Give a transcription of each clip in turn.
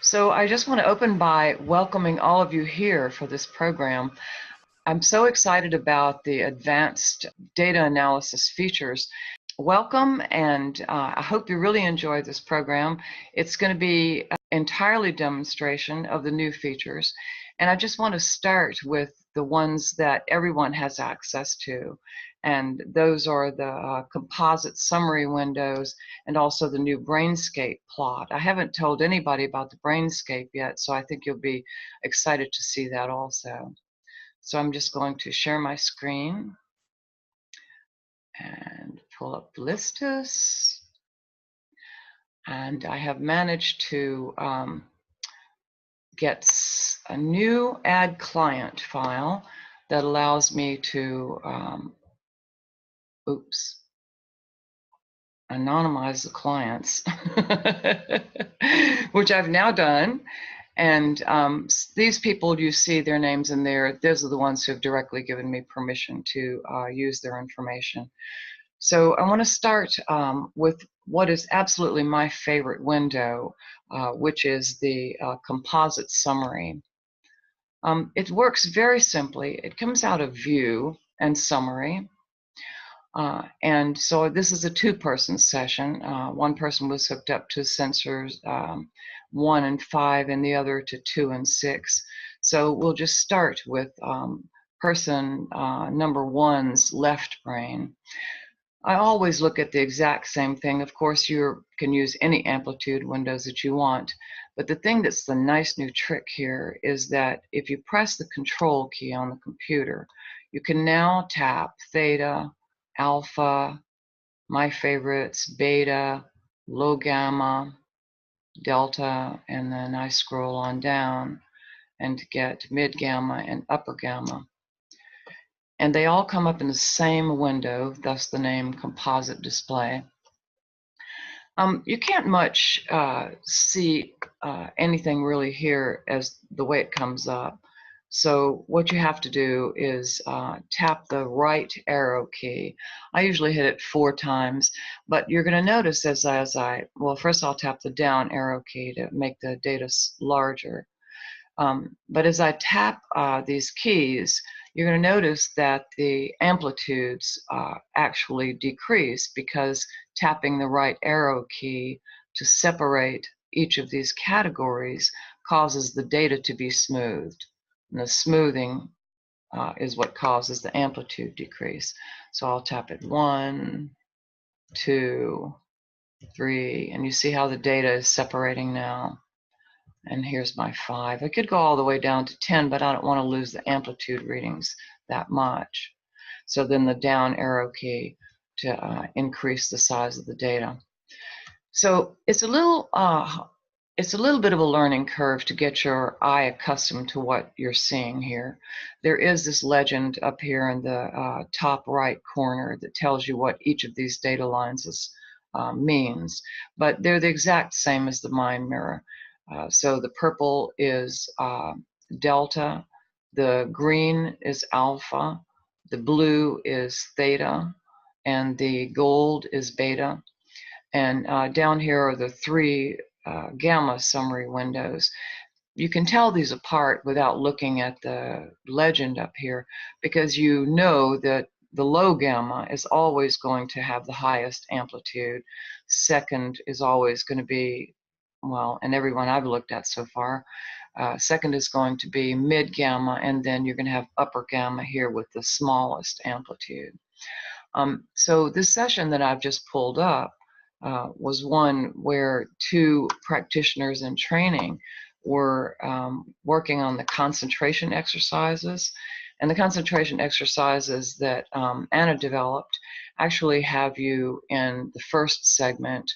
So I just want to open by welcoming all of you here for this program. I'm so excited about the advanced data analysis features. Welcome, and I hope you really enjoy this program. It's going to be entirely demonstration of the new features, and I just want to start with the ones that everyone has access to, and those are the composite summary windows and also the new Brainscape Plot. I haven't told anybody about the Brainscape yet, so I think you'll be excited to see that also. So I'm just going to share my screen and pull up Listus. And I have managed to get a new add client file that allows me to, anonymize the clients, which I've now done. And these people, you see their names in there, those are the ones who have directly given me permission to use their information. So I want to start with what is absolutely my favorite window, which is the composite summary. It works very simply. It comes out of view and summary. And so this is a two-person session. One person was hooked up to sensors 1 and 5 and the other to 2 and 6. So we'll just start with person number 1's left brain. I always look at the exact same thing. Of course, you can use any amplitude windows that you want, but the thing that's the nice new trick here is that if you press the control key on the computer, you can now tap theta, alpha, my favorites, beta, low gamma, delta, and then I scroll on down and get mid gamma and upper gamma. And they all come up in the same window, thus the name Composite Display. You can't much see anything really here as the way it comes up. So what you have to do is tap the right arrow key. I usually hit it 4 times, but you're going to notice well, first I'll tap the down arrow key to make the data larger. But as I tap these keys, you're going to notice that the amplitudes actually decrease because tapping the right arrow key to separate each of these categories causes the data to be smoothed. And the smoothing is what causes the amplitude decrease. So I'll tap it 1, 2, 3, and you see how the data is separating now. And here's my 5. I could go all the way down to 10, but I don't want to lose the amplitude readings that much. So then the down arrow key to increase the size of the data. So it's a little bit of a learning curve to get your eye accustomed to what you're seeing here. There is this legend up here in the top right corner that tells you what each of these data lines means, but they're the exact same as the mind mirror. So the purple is delta, the green is alpha, the blue is theta, and the gold is beta. And down here are the 3 gamma summary windows. You can tell these apart without looking at the legend up here, because you know that the low gamma is always going to have the highest amplitude. Second is always going to be, well, and everyone I've looked at so far, second is going to be mid gamma, and then you're going to have upper gamma here with the smallest amplitude. So this session that I've just pulled up was one where 2 practitioners in training were working on the concentration exercises. And the concentration exercises that Anna developed actually have you in the first segment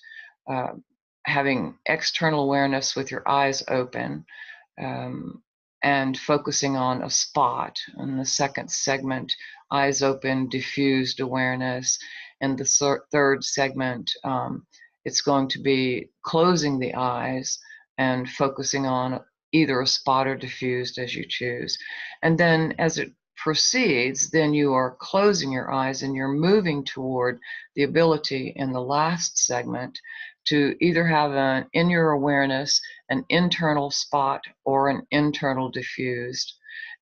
having external awareness with your eyes open and focusing on a spot. In the second segment, eyes open, diffused awareness. And the third segment, it's going to be closing the eyes and focusing on either a spot or diffused as you choose. And then as it proceeds, then you are closing your eyes and you're moving toward the ability in the last segment to either have an in your awareness an internal spot or an internal diffused,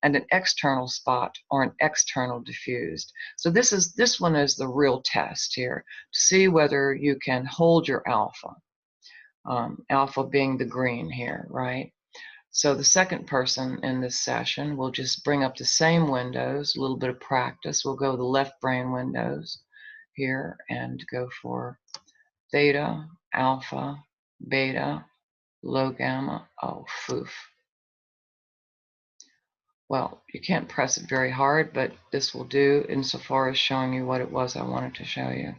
and an external spot or an external diffused. So this one is the real test here to see whether you can hold your alpha. Alpha being the green here, right? So the second person in this session will just bring up the same windows, a little bit of practice. We'll go to the left brain windows here and go for theta, alpha, beta, low gamma. Oh, foof. Well, you can't press it very hard, but this will do insofar as showing you what it was I wanted to show you.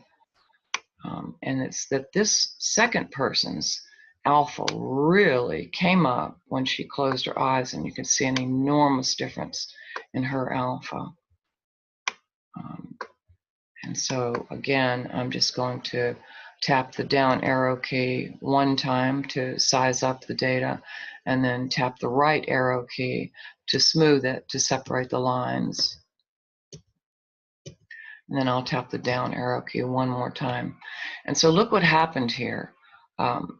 And it's that this second person's alpha really came up when she closed her eyes, and you can see an enormous difference in her alpha. And so again, I'm just going to tap the down arrow key one time to size up the data, and then tap the right arrow key to smooth it, to separate the lines. And then I'll tap the down arrow key one more time. And so look what happened here.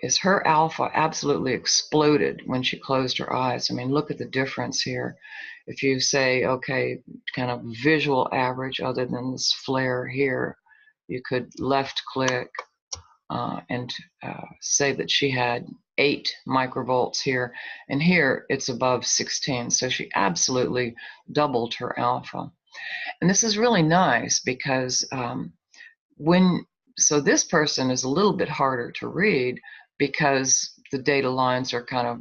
Is her alpha absolutely exploded when she closed her eyes. I mean, look at the difference here. If you say, okay, kind of visual average other than this flare here, you could left click and say that she had 8 microvolts here, and here it's above 16. So she absolutely doubled her alpha. And this is really nice because so this person is a little bit harder to read because the data lines are kind of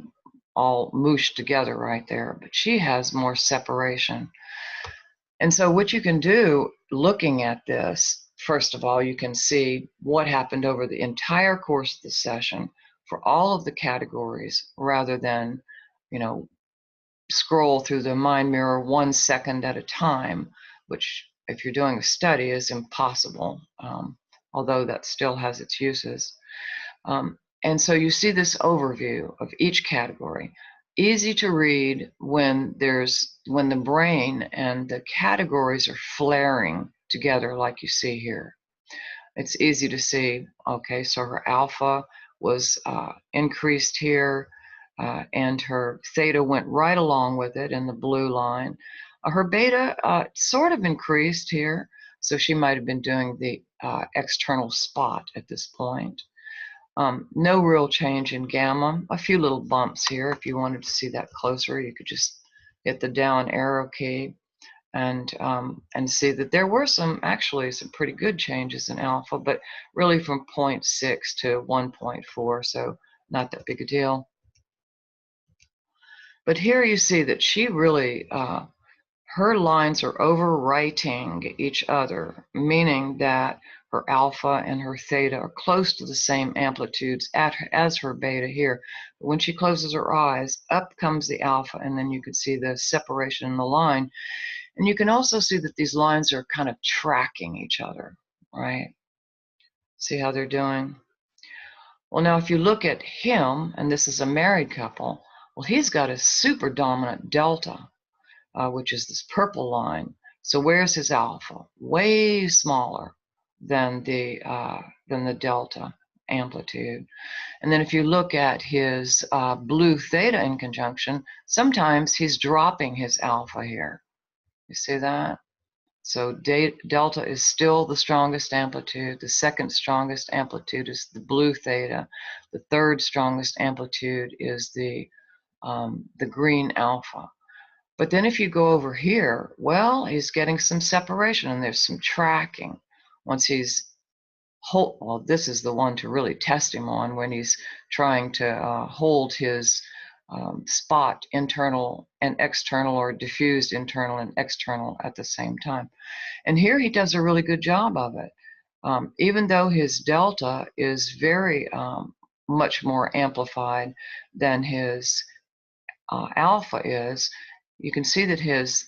all mooshed together right there, but she has more separation. And so what you can do looking at this, first of all, you can see what happened over the entire course of the session for all of the categories rather than, scroll through the mind mirror 1 second at a time, which if you're doing a study is impossible, although that still has its uses. And so you see this overview of each category. Easy to read when the brain and the categories are flaring together like you see here. It's easy to see, okay, so her alpha was increased here, and her theta went right along with it in the blue line. Her beta sort of increased here, so she might have been doing the external spot at this point. No real change in gamma, a few little bumps here. If you wanted to see that closer, you could just hit the down arrow key and see that there were actually some pretty good changes in alpha, but really from 0.6 to 1.4, so not that big a deal. But here you see that she really, her lines are overwriting each other, meaning that her alpha and her theta are close to the same amplitudes as her beta here. But when she closes her eyes, up comes the alpha, and then you can see the separation in the line. And you can also see that these lines are kind of tracking each other, right? See how they're doing? Well, now if you look at him, and this is a married couple, well, he's got a super dominant delta, which is this purple line. So where's his alpha? Way smaller than the delta amplitude. And then if you look at his blue theta in conjunction, sometimes he's dropping his alpha here. You see that? So delta is still the strongest amplitude. The second strongest amplitude is the blue theta. The third strongest amplitude is the green alpha. But then if you go over here, well, he's getting some separation and there's some tracking. Once he's well, this is the one to really test him on when he's trying to hold his spot internal and external, or diffused internal and external at the same time. And here he does a really good job of it. Even though his delta is very much more amplified than his alpha is, you can see that his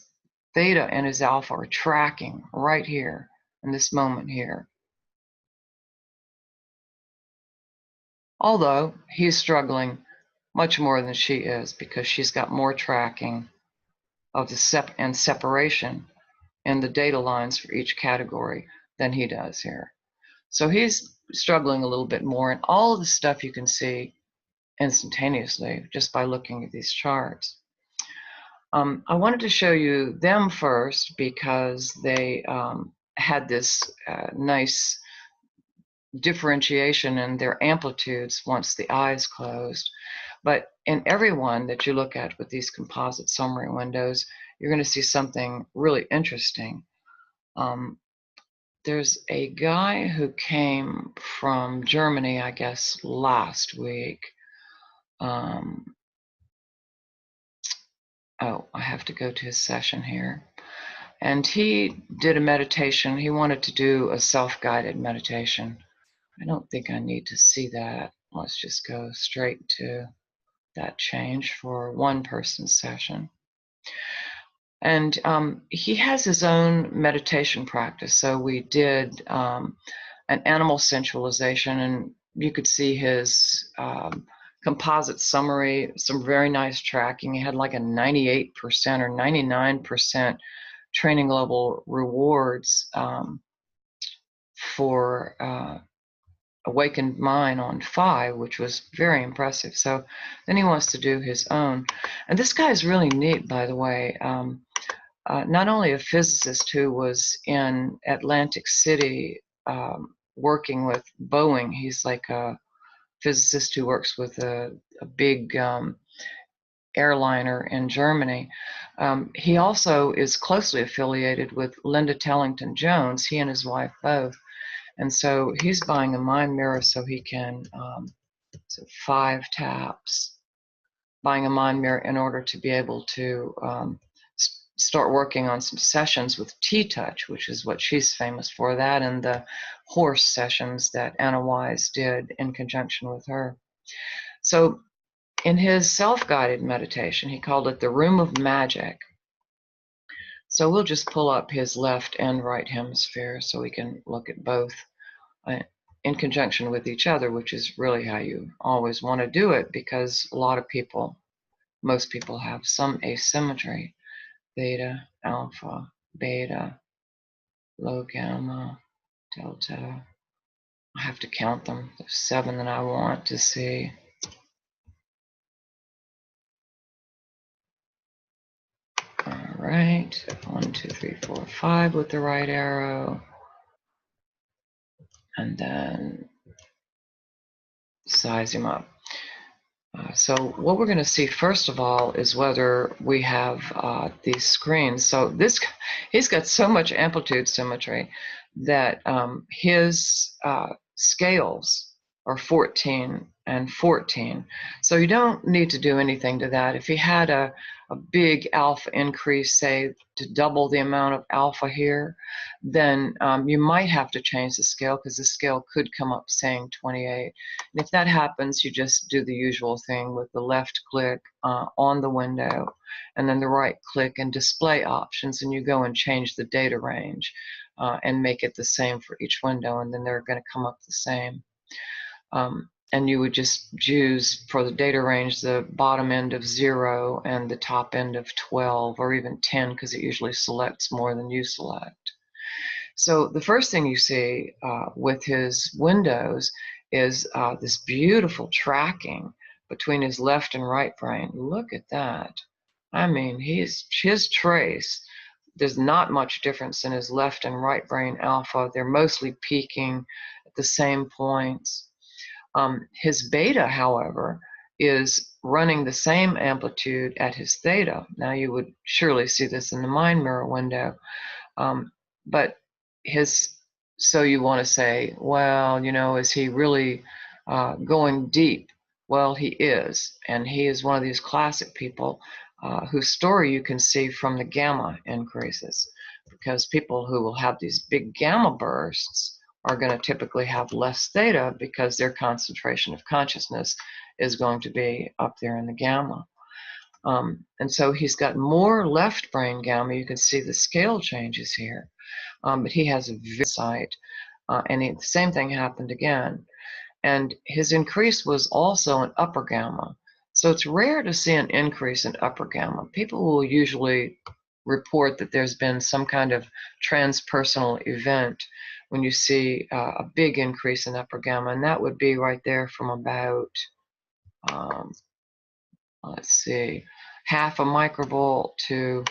theta and his alpha are tracking right here in this moment here. Although he's struggling much more than she is because she's got more tracking of the separation in the data lines for each category than he does here. So he's struggling a little bit more, and all of the stuff you can see instantaneously just by looking at these charts. I wanted to show you them first because they had this nice differentiation in their amplitudes once the eyes closed. But in everyone that you look at with these composite summary windows, you're going to see something really interesting. There's a guy who came from Germany, I guess, last week. Oh, I have to go to his session here. And he did a meditation. He wanted to do a self-guided meditation. I don't think I need to see that. Let's just go straight to that change for one person's session. And he has his own meditation practice. So we did an animal sensualization, and you could see his composite summary, some very nice tracking. He had like a 98% or 99% training level rewards for awakened mind on 5, which was very impressive. So then he wants to do his own. And this guy is really neat, by the way. Not only a physicist who was in Atlantic City working with Boeing, he's like a physicist who works with a big airliner in Germany. He also is closely affiliated with Linda Tellington Jones, he and his wife both. And so he's buying a mind mirror so he can, so 5 taps, buying a mind mirror in order to be able to start working on some sessions with T-Touch, which is what she's famous for, that and the horse sessions that Anna Wise did in conjunction with her. So in his self-guided meditation, he called it the Room of Magic. So we'll just pull up his left and right hemisphere so we can look at both in conjunction with each other, which is really how you always want to do it, because a lot of people, most people have some asymmetry. Theta, alpha, beta, low gamma, delta. I have to count them. There's 7 that I want to see. All right, 1, 2, 3, 4, 5 with the right arrow. And then size him up. So what we're going to see first of all is whether we have these screens. So he's got so much amplitude symmetry that his scales are 14 and 14. So you don't need to do anything to that. If he had a big alpha increase, say to double the amount of alpha here, then you might have to change the scale, because the scale could come up saying 28. And if that happens, you just do the usual thing with the left click on the window and then the right click and display options, and you go and change the data range and make it the same for each window, and then they're going to come up the same. And you would just choose for the data range the bottom end of 0 and the top end of 12 or even 10, because it usually selects more than you select. So the first thing you see with his windows is this beautiful tracking between his left and right brain. Look at that. I mean, his trace, there's not much difference in his left and right brain alpha. They're mostly peaking at the same points. His beta, however, is running the same amplitude at his theta. Now you would surely see this in the mind mirror window, but so you want to say, well, you know, is he really going deep? Well, he is, and he is one of these classic people whose story you can see from the gamma increases, because people who will have these big gamma bursts are going to typically have less theta, because their concentration of consciousness is going to be up there in the gamma. And so he's got more left brain gamma. You can see the scale changes here. But he has a very sight, and the same thing happened again. And his increase was also an upper gamma. So it's rare to see an increase in upper gamma. People will usually report that there's been some kind of transpersonal event when you see a big increase in upper gamma, and that would be right there from about let's see, half a microvolt to,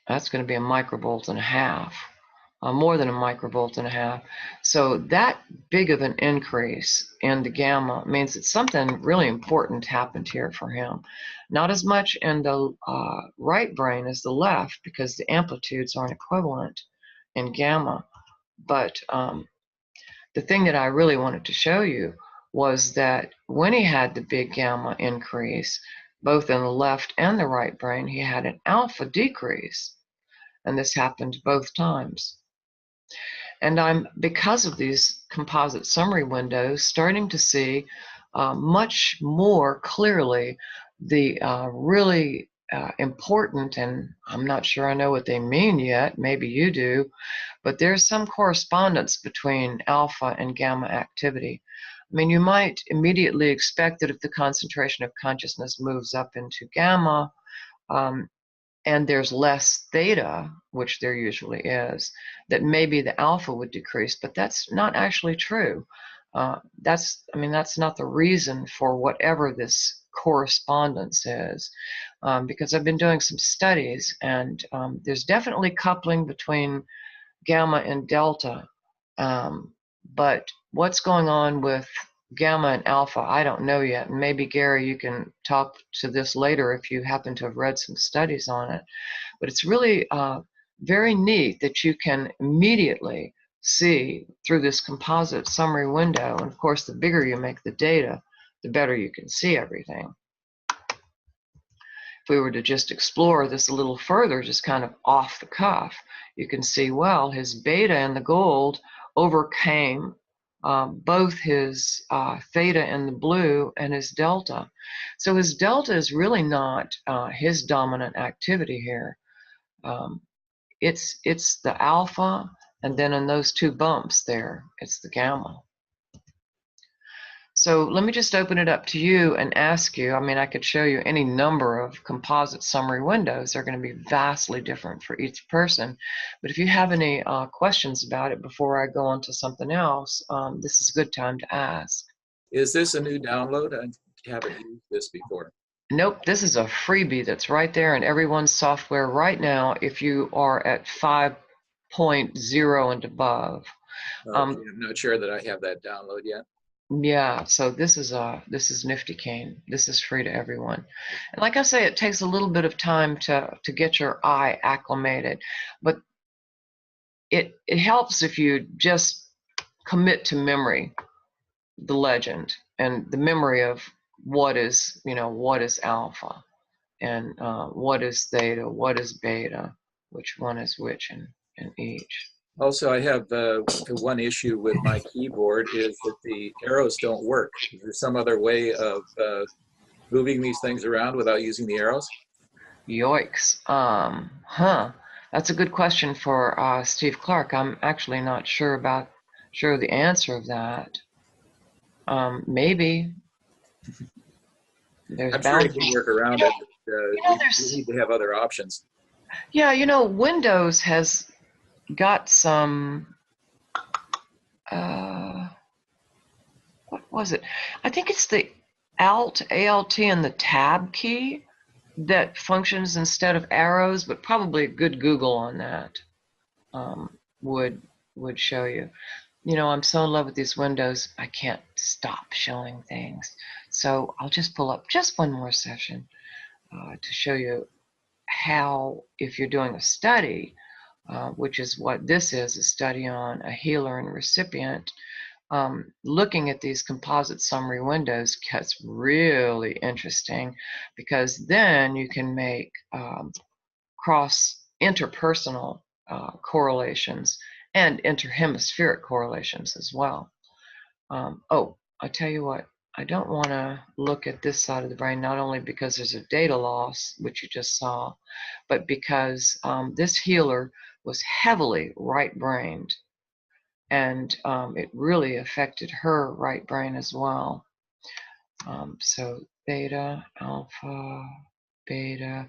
that's going to be a microvolt and a half, more than a microvolt and a half. So that big of an increase in the gamma means that something really important happened here for him. Not as much in the right brain as the left, because the amplitudes aren't equivalent in gamma. But the thing that I really wanted to show you was that when he had the big gamma increase, both in the left and the right brain, he had an alpha decrease. And this happened both times. And I'm, because of these composite summary windows, starting to see much more clearly the really important, and I'm not sure I know what they mean yet, maybe you do, but there's some correspondence between alpha and gamma activity. I mean, you might immediately expect that if the concentration of consciousness moves up into gamma, and there's less theta, which there usually is, that maybe the alpha would decrease, but that's not actually true. That's not the reason for whatever this correspondence is, because I've been doing some studies, and there's definitely coupling between gamma and delta, but what's going on with gamma and alpha, I don't know yet. And maybe, Gary, you can talk to this later if you happen to have read some studies on it. But it's really very neat that you can immediately see through this composite summary window. And of course, the bigger you make the data, the better you can see everything. If we were to just explore this a little further, just kind of off the cuff, you can see, well, his beta in the gold overcame both his theta in the blue and his delta. So his delta is really not his dominant activity here. It's the alpha, and then in those two bumps there, it's the gamma. So let me just open it up to you and ask you, I mean, I could show you any number of composite summary windows. They're going to be vastly different for each person. But if you have any questions about it before I go on to something else, this is a good time to ask. Is this a new download? I haven't used this before. Nope, this is a freebie that's right there in everyone's software right now if you are at 5.0 and above. Okay, I'm not sure that I have that download yet. Yeah, so this is Nifty Cane. This is free to everyone. And like I say, it takes a little bit of time to get your eye acclimated, but it helps if you just commit to memory the legend and the memory of what is alpha, and what is theta, what is beta, which one is which in each. Also, I have one issue with my keyboard is that the arrows don't work. Is there some other way of moving these things around without using the arrows? Yoicks. That's a good question for Steve Clark. I'm actually not sure the answer of that. Maybe. I'm sure you can work around it, but you need to have other options. Yeah, Windows has got some, what was it? I think it's the Alt, and the Tab key that functions instead of arrows, but probably a good Google on that would show you. I'm so in love with these windows, I can't stop showing things. So I'll just pull up just one more session to show you how, if you're doing a study, which is what this is, a study on a healer and recipient, looking at these composite summary windows gets really interesting, because then you can make interpersonal correlations and interhemispheric correlations as well. Oh, I tell you what, I don't want to look at this side of the brain, not only because there's a data loss, which you just saw, but because this healer was heavily right-brained, and it really affected her right brain as well. So theta, alpha, beta.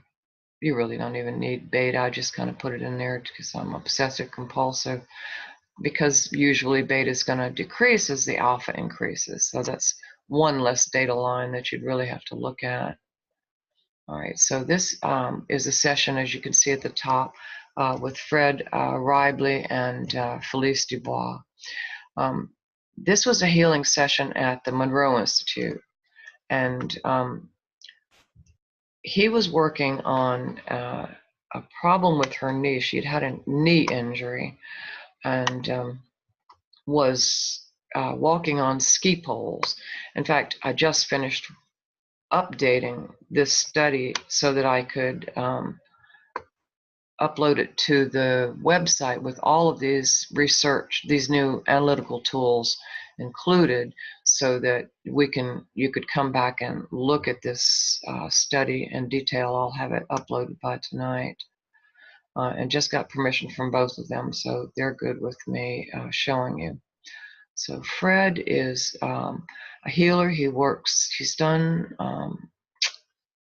You really don't even need beta. I just kind of put it in there because I'm obsessive compulsive. because usually beta is going to decrease as the alpha increases. So that's one less data line that you'd really have to look at. All right, so this is a session, as you can see at the top, with Fred Reibley and Felice Dubois. This was a healing session at the Monroe Institute, and he was working on a problem with her knee. She'd had a knee injury and was walking on ski poles. In fact, I just finished updating this study so that I could upload it to the website with all of these these new analytical tools included, so that you could come back and look at this study in detail. I'll have it uploaded by tonight. And just got permission from both of them, so they're good with me showing you. So Fred is a healer. He's done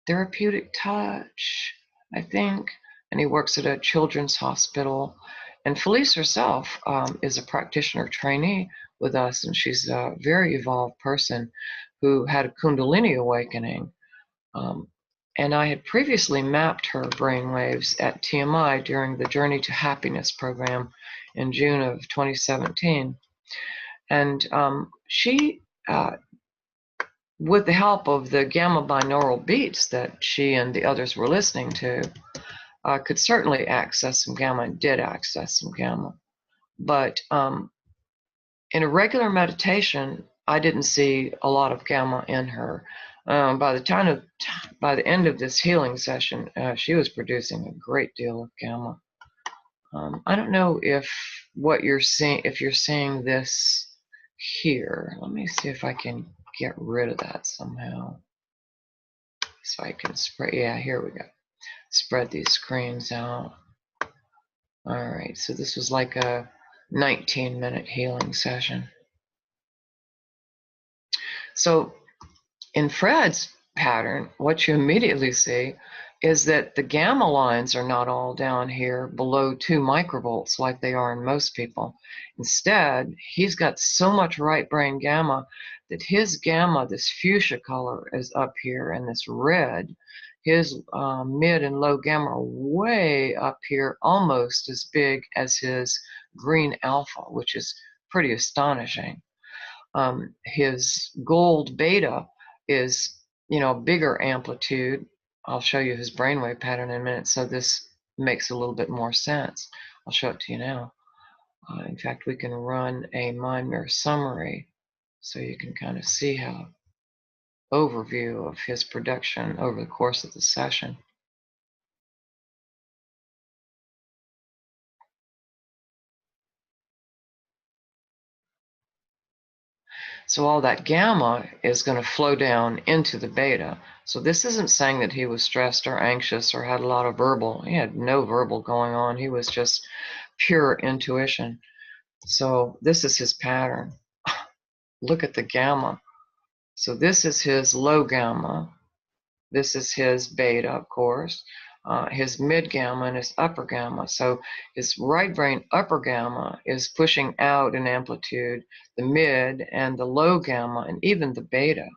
therapeutic touch, I think, and he works at a children's hospital. And Felice herself is a practitioner trainee with us, and she's a very evolved person who had a Kundalini awakening. And I had previously mapped her brainwaves at TMI during the Journey to Happiness program in June of 2017. And she, with the help of the gamma binaural beats that she and the others were listening to, could certainly access some gamma, and did access some gamma. But in a regular meditation, I didn't see a lot of gamma in her. By the end of this healing session, she was producing a great deal of gamma. I don't know if you're seeing this here. Let me see if I can get rid of that somehow. So I can spread, yeah, here we go. Spread these screens out. All right, so this was like a 19-minute healing session. So in Fred's pattern, what you immediately see is that the gamma lines are not all down here below 2 microvolts like they are in most people. Instead, he's got so much right brain gamma that his gamma, this fuchsia color, is up here, and this red, his mid and low gamma are way up here, almost as big as his green alpha, which is pretty astonishing. His gold beta is, bigger amplitude. I'll show you his brainwave pattern in a minute, so this makes a little bit more sense. I'll show it to you now. In fact, we can run a mind mirror summary so you can kind of see how overview of his production over the course of the session. So all that gamma is going to flow down into the beta. So this isn't saying that he was stressed or anxious or had a lot of verbal. He had no verbal going on. He was just pure intuition. So this is his pattern. Look at the gamma. So this is his low gamma. This is his beta, of course. His mid gamma and his upper gamma. So his right brain upper gamma is pushing out in amplitude, the mid and the low gamma, and even the beta.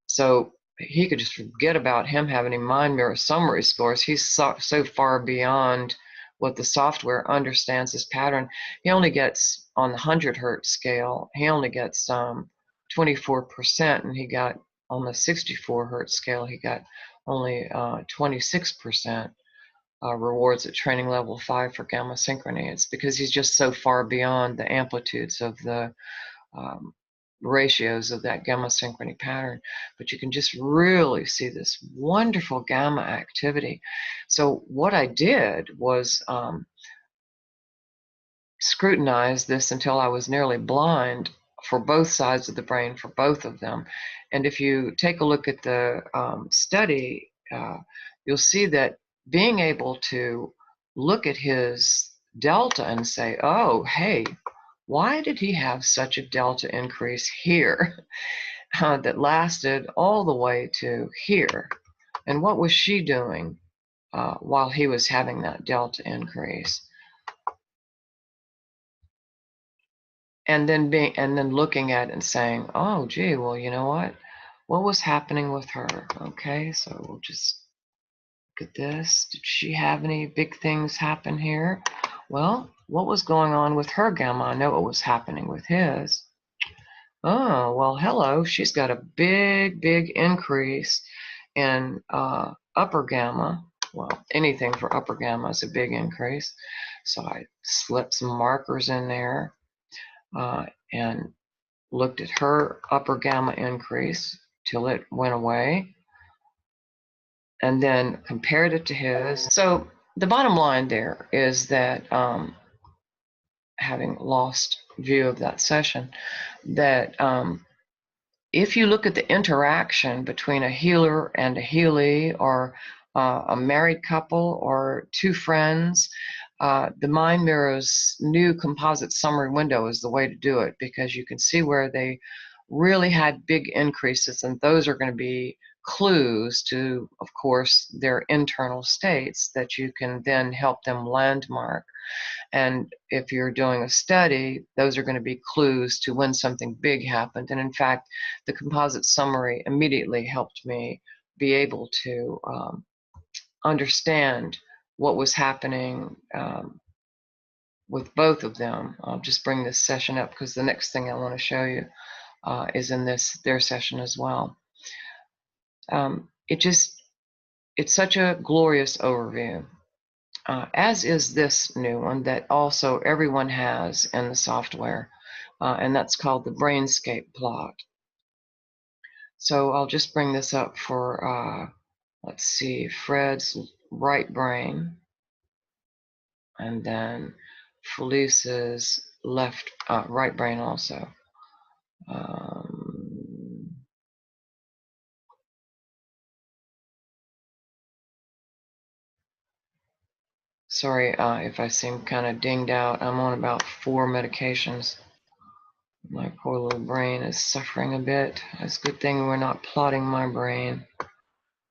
So he could just forget about him having any mind mirror summary scores. He's so far beyond what the software understands his pattern. He only gets, on the 100 hertz scale, he only gets 24%, and he got, on the 64 hertz scale, he got only 26% rewards at training level 5 for gamma synchrony. It's because he's just so far beyond the amplitudes of the ratios of that gamma synchrony pattern. But you can just really see this wonderful gamma activity. So what I did was scrutinize this until I was nearly blind for both sides of the brain, for both of them. And if you take a look at the study, you'll see that being able to look at his delta and say, oh, hey, why did he have such a delta increase here that lasted all the way to here? And what was she doing while he was having that delta increase? and then looking at it and saying, oh, gee, well, you know what was happening with her? Okay, so we'll just look at this. Did she have any big things happen here? Well, what was going on with her gamma? I know what was happening with his. Oh, well, hello. She's got a big increase in upper gamma. Well, anything for upper gamma is a big increase. So I slipped some markers in there and looked at her upper gamma increase till it went away, and then compared it to his. So the bottom line there is that, having lost view of that session, that if you look at the interaction between a healer and a healee, or a married couple or two friends, the Mind Mirror's new composite summary window is the way to do it, because you can see where they really had big increases, and those are going to be clues to, of course, their internal states that you can then help them landmark. And if you're doing a study, those are going to be clues to when something big happened. And in fact, the composite summary immediately helped me be able to understand what was happening with both of them. I'll just bring this session up because the next thing I want to show you is in their session as well. It's such a glorious overview. As is this new one that also everyone has in the software, and that's called the Brainscape Plot. So I'll just bring this up for, let's see, Fred's right brain, and then Felice's right brain also. Sorry if I seem kind of dinged out. I'm on about 4 medications. My poor little brain is suffering a bit. It's a good thing we're not plotting my brain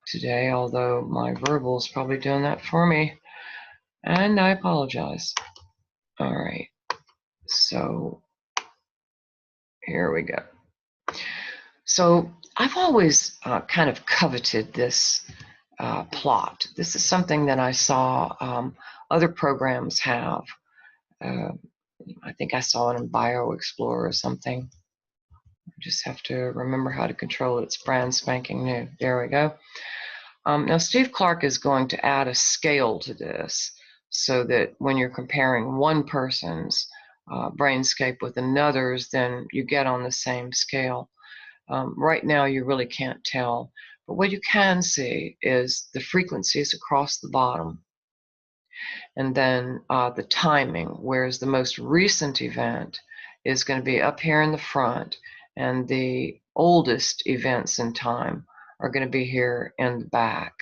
today, although my verbal is probably doing that for me, and I apologize. All right, so here we go. So I've always kind of coveted this plot. This is something that I saw other programs have. I think I saw it in BioExplorer or something. I just have to remember how to control it. It's brand spanking new. There we go. Now, Steve Clark is going to add a scale to this so that when you're comparing one person's brainscape with another's, then you get on the same scale. Right now, you really can't tell. But what you can see is the frequencies across the bottom, and then the timing, whereas the most recent event is going to be up here in the front, and the oldest events in time are going to be here in the back.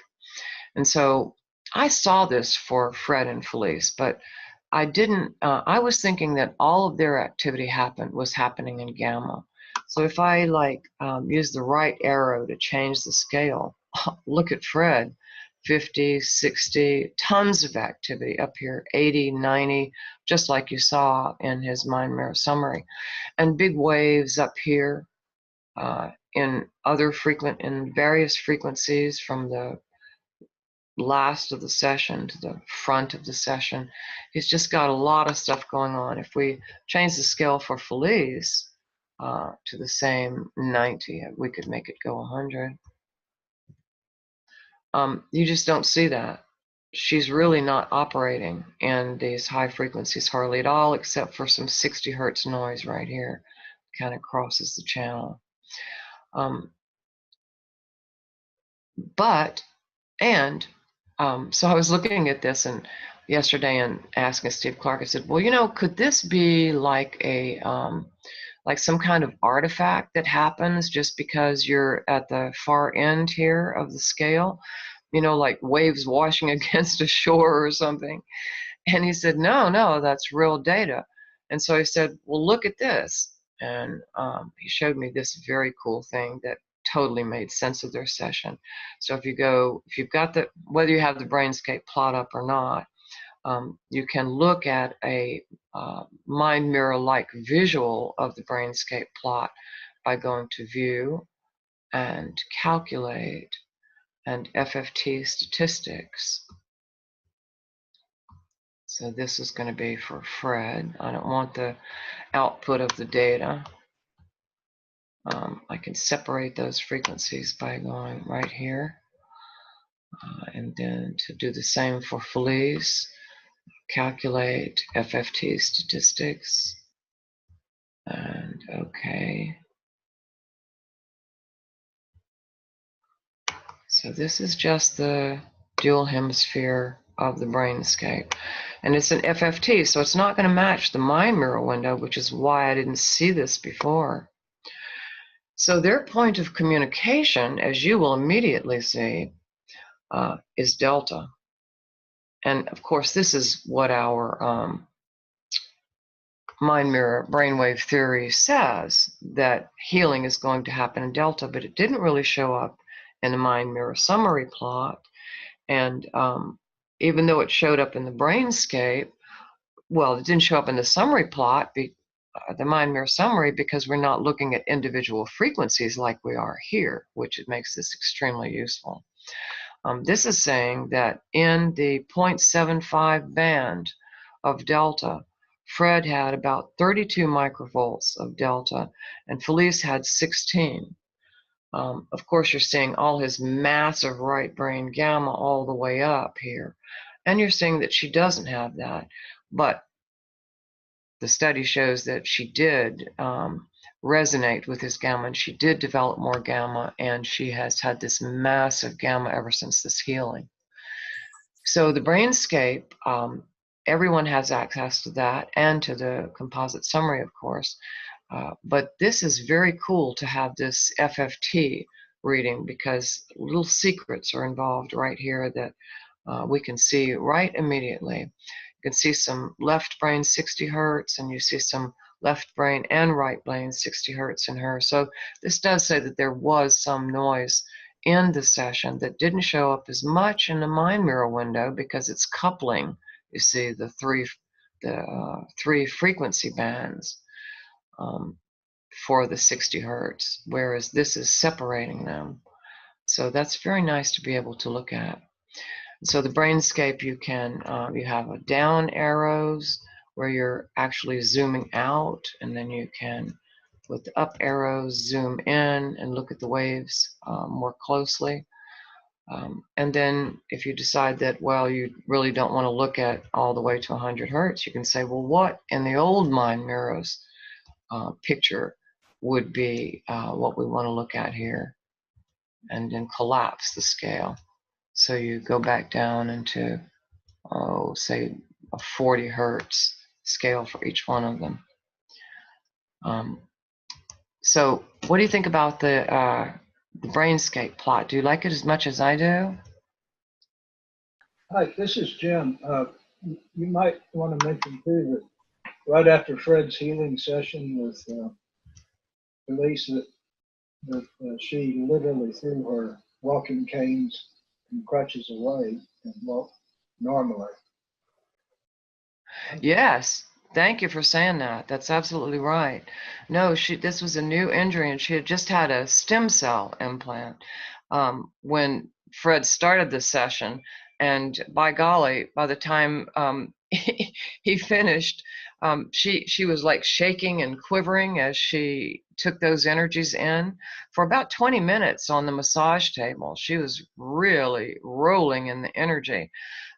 And so I saw this for Fred and Felice, but I didn't, I was thinking that all of their activity was happening in gamma. So if I use the right arrow to change the scale, look at Fred, 50, 60, tons of activity up here, 80, 90, just like you saw in his Mind Mirror summary, and big waves up here in various frequencies from the last of the session to the front of the session. He's just got a lot of stuff going on. If we change the scale for Felice to the same 90, we could make it go 100. You just don't see that. She's really not operating in these high frequencies hardly at all, except for some 60 hertz noise right here. Kind of crosses the channel. So I was looking at this yesterday and asking Steve Clark, I said, well, could this be like some kind of artifact that happens just because you're at the far end here of the scale, like waves washing against a shore or something? And he said, no, that's real data. And so I said, well, look at this. And he showed me this very cool thing that totally made sense of their session. So if you've got whether you have the Brainscape plot up or not, you can look at a mind mirror-like visual of the Brainscape plot by going to View and Calculate and FFT Statistics. So this is going to be for Fred. I don't want the output of the data. I can separate those frequencies by going right here. And then to do the same for Felice, calculate FFT statistics. And OK. So this is just the dual hemisphere of the Brainscape. And it's an FFT, so it's not going to match the mind mirror window, which is why I didn't see this before. So their point of communication, as you will immediately see, is delta. And of course, this is what our mind mirror brainwave theory says, that healing is going to happen in delta, but it didn't really show up in the mind mirror summary plot. And even though it showed up in the Brainscape, well, it didn't show up in the summary plot, the mind mirror summary, because we're not looking at individual frequencies like we are here, which it makes this extremely useful. This is saying that in the 0.75 band of delta, Fred had about 32 microvolts of delta, and Felice had 16. Of course, you're seeing all his massive right brain gamma all the way up here. And you're seeing that she doesn't have that. But the study shows that she did resonate with his gamma, and she did develop more gamma, and she has had this massive gamma ever since this healing. So the Brainscape, everyone has access to that and to the composite summary, of course. But this is very cool to have this FFT reading, because little secrets are involved right here that we can see right immediately. You can see some left brain 60 hertz, and you see some left brain and right brain 60 hertz in her. So this does say that there was some noise in the session that didn't show up as much in the mind mirror window, because it's coupling, you see, the three frequency bands. For the 60 hertz, whereas this is separating them. So that's very nice to be able to look at. So the Brainscape, you can, you have a down arrows where you're actually zooming out, and then you can, with the up arrows, zoom in and look at the waves more closely. And then if you decide that, well, you really don't want to look at all the way to 100 hertz, you can say, well, what in the old mind mirrors picture would be what we want to look at here, and then collapse the scale. So you go back down into, say, a 40 hertz scale for each one of them. So what do you think about the Brainscape plot? Do you like it as much as I do? Hi, this is Jim. You might want to mention too that right after Fred's healing session with Felice, that she literally threw her walking canes and crutches away and walked normally. Yes, thank you for saying that. That's absolutely right. No, this was a new injury, and she had just had a stem cell implant when Fred started the session. And by golly, by the time he finished, she was like shaking and quivering as she took those energies in for about 20 minutes on the massage table. She was really rolling in the energy.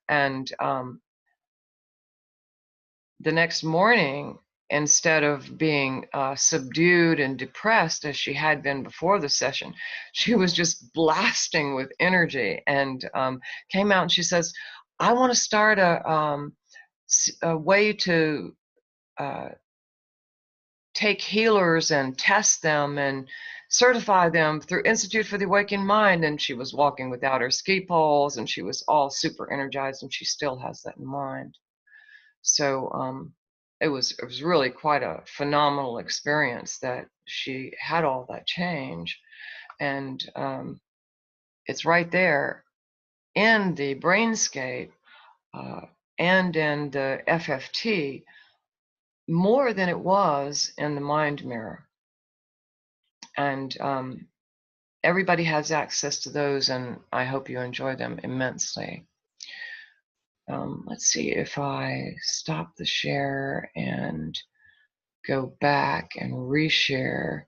And the next morning, instead of being subdued and depressed as she had been before the session, she was just blasting with energy, and came out and she says, I want to start a way to take healers and test them and certify them through Institute for the Awakened Mind. And she was walking without her ski poles, and she was all super energized, and she still has that in mind. So it was really quite a phenomenal experience that she had all that change. And it's right there in the Brainscape. and in the FFT more than it was in the mind mirror. And everybody has access to those, and I hope you enjoy them immensely. Let's see if I stop the share and go back and reshare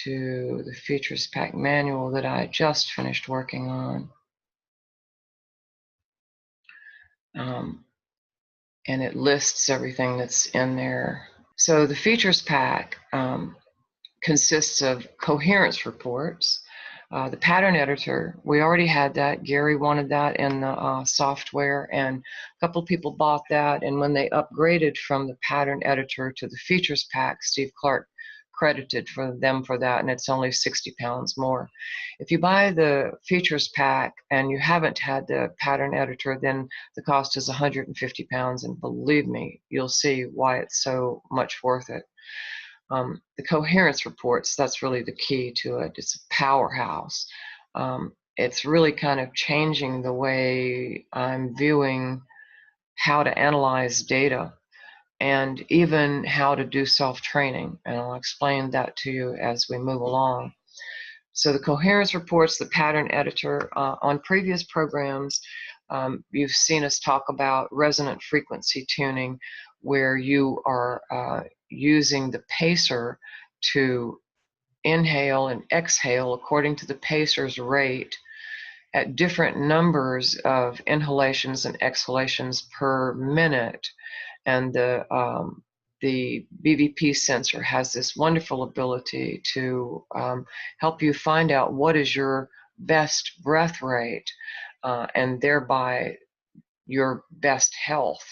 to the Features Pack manual that I just finished working on. And it lists everything that's in there. So the Features Pack consists of Coherence Reports, the pattern editor. We already had that. Gary wanted that in the software, and a couple of people bought that. And when they upgraded from the pattern editor to the Features Pack, Steve Clark credited for them for that, and it's only 60 pounds more. If you buy the Features Pack and you haven't had the pattern editor, then the cost is 150 pounds, and believe me, you'll see why it's so much worth it. The Coherence Reports, that's really the key to it. It's a powerhouse. It's really kind of changing the way I'm viewing how to analyze data, and even how to do self-training. And I'll explain that to you as we move along. So the Coherence Reports, the pattern editor, on previous programs, you've seen us talk about resonant frequency tuning, where you are using the pacer to inhale and exhale according to the pacer's rate at different numbers of inhalations and exhalations per minute. And the BVP sensor has this wonderful ability to help you find out what is your best breath rate, and thereby your best health,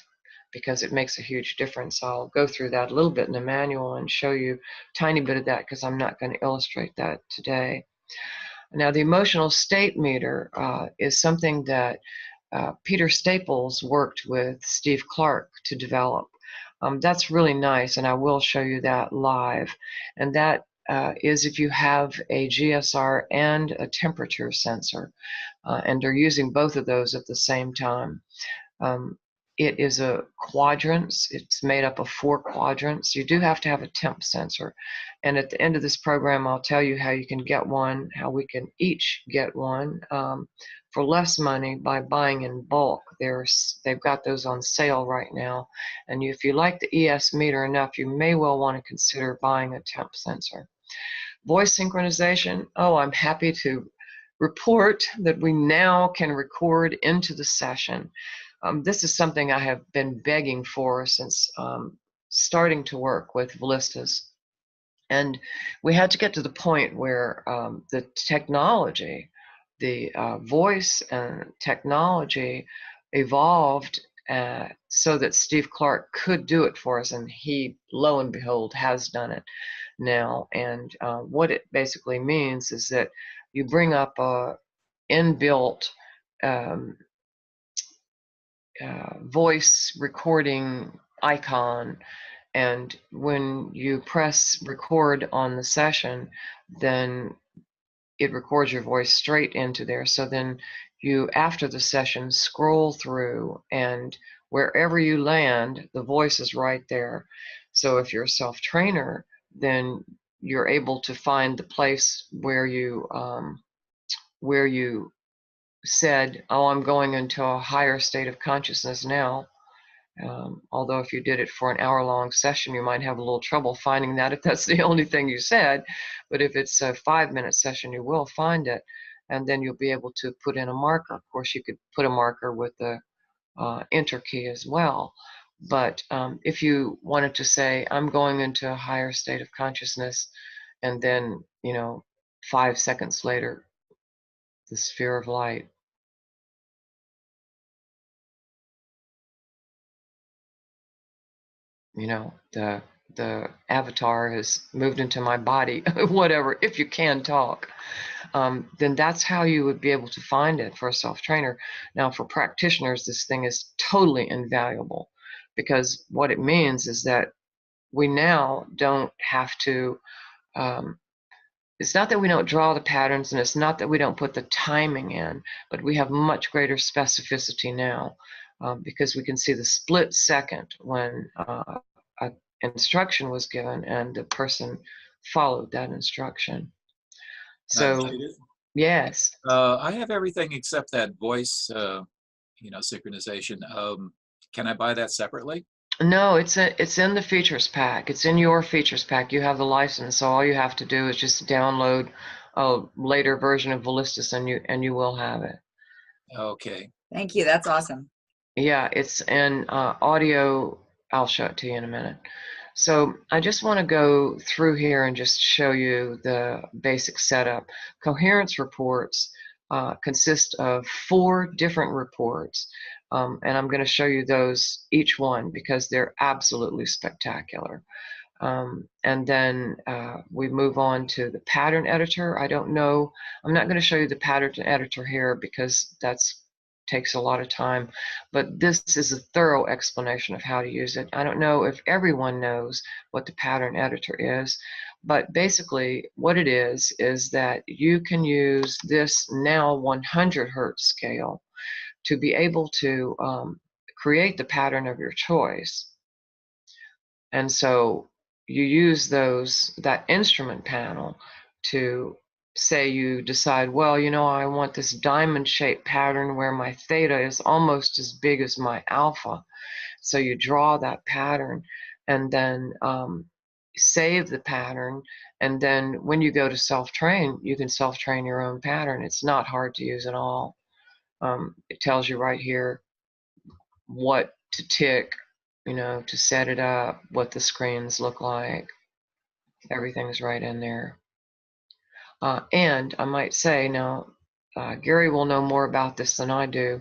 because it makes a huge difference. I'll go through that a little bit in the manual and show you a tiny bit of that, because I'm not going to illustrate that today. Now, the emotional state meter is something that Peter Staples worked with Steve Clark to develop. That's really nice, and I will show you that live. And that is if you have a GSR and a temperature sensor, and they're using both of those at the same time. It is a quadrants. It's made up of 4 quadrants. You do have to have a temp sensor. And at the end of this program, I'll tell you how you can get one, how we can each get one for less money by buying in bulk. They've got those on sale right now. And if you like the ES meter enough, you may well want to consider buying a temp sensor. Voice synchronization. Oh, I'm happy to report that we now can record into the session. This is something I have been begging for since starting to work with Ballistas. And we had to get to the point where the technology, the voice and technology evolved so that Steve Clark could do it for us. And he, lo and behold, has done it now. And what it basically means is that you bring up a inbuilt voice recording icon, and when you press record on the session, then it records your voice straight into there. So then you, after the session, scroll through, and wherever you land, the voice is right there. So if you're a self-trainer, then you're able to find the place where you said, oh, I'm going into a higher state of consciousness now. Although if you did it for an hour-long session, you might have a little trouble finding that if that's the only thing you said. But if it's a 5-minute session, you will find it. And then you'll be able to put in a marker. Of course, you could put a marker with the enter key as well. But if you wanted to say, I'm going into a higher state of consciousness, and then, 5 seconds later, the sphere of light. The avatar has moved into my body, whatever, if you can talk, then that's how you would be able to find it for a self-trainer. Now, for practitioners, this thing is totally invaluable, because what it means is that we now don't have to, it's not that we don't draw the patterns, and it's not that we don't put the timing in, but we have much greater specificity now. because we can see the split second when an instruction was given and the person followed that instruction. So, Judith, yes. I have everything except that voice, synchronization. Can I buy that separately? No, it's in the features pack. It's in your features pack. You have the license, so all you have to do is just download a later version of Ballistus, and you will have it. Okay. Thank you. That's awesome. Yeah, it's in audio. I'll show it to you in a minute. So I just want to go through here and just show you the basic setup. Coherence reports consist of 4 different reports, and I'm going to show you those each one because they're absolutely spectacular. And then we move on to the pattern editor. I'm not going to show you the pattern editor here because that's takes a lot of time, but this is a thorough explanation of how to use it. I don't know if everyone knows what the pattern editor is, but basically what it is that you can use this now 100 hertz scale to be able to create the pattern of your choice. And so you use that instrument panel to say you decide, well, I want this diamond shaped pattern where my theta is almost as big as my alpha. So you draw that pattern and then save the pattern. And then when you go to self-train, you can self-train your own pattern. It's not hard to use at all. It tells you right here what to tick, to set it up, what the screens look like. Everything's right in there. And I might say now, Gary will know more about this than I do.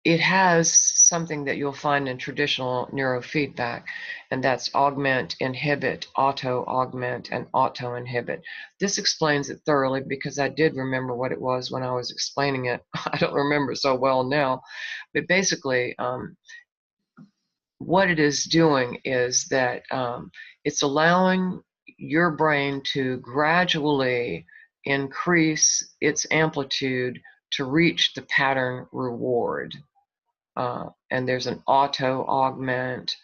It has something that you'll find in traditional neurofeedback, and that's augment, inhibit, auto-augment, and auto-inhibit. This explains it thoroughly because I did remember what it was when I was explaining it. I don't remember so well now, but basically, what it is doing is that it's allowing your brain to gradually increase its amplitude to reach the pattern reward. And there's an auto augment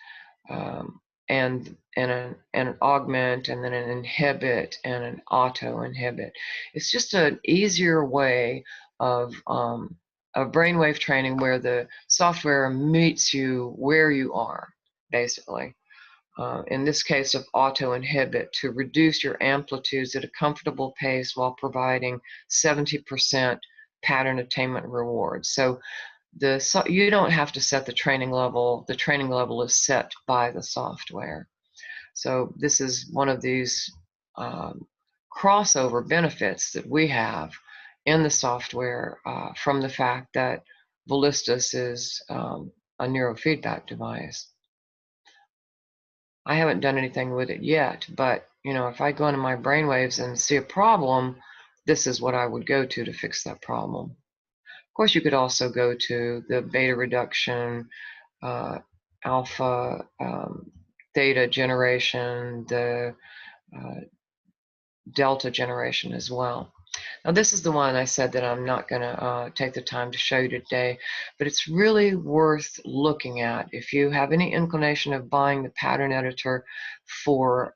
and an augment, and then an inhibit and an auto inhibit. It's just an easier way of brainwave training where the software meets you where you are, basically. In this case of auto inhibit, to reduce your amplitudes at a comfortable pace while providing 70% pattern attainment rewards. So you don't have to set the training level. The training level is set by the software. So this is one of these crossover benefits that we have in the software from the fact that Ballistus is a neurofeedback device. I haven't done anything with it yet, but if I go into my brainwaves and see a problem, this is what I would go to fix that problem. Of course, you could also go to the beta reduction, alpha, theta generation, the delta generation as well. Now, this is the one I said that I'm not going to take the time to show you today, but it's really worth looking at if you have any inclination of buying the pattern editor for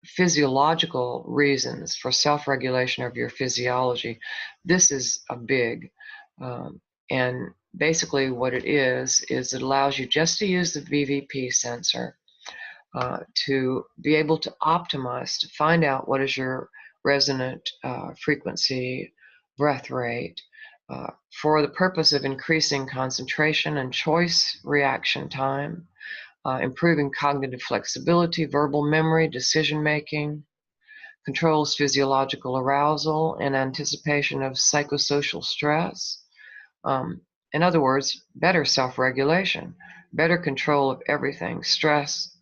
physiological reasons, for self-regulation of your physiology. This is a big, and basically what it is it allows you just to use the VVP sensor to be able to optimize, to find out what is your resonant frequency, breath rate, for the purpose of increasing concentration and choice reaction time, improving cognitive flexibility, verbal memory, decision-making, controls physiological arousal and anticipation of psychosocial stress. In other words, better self-regulation, better control of everything, stress,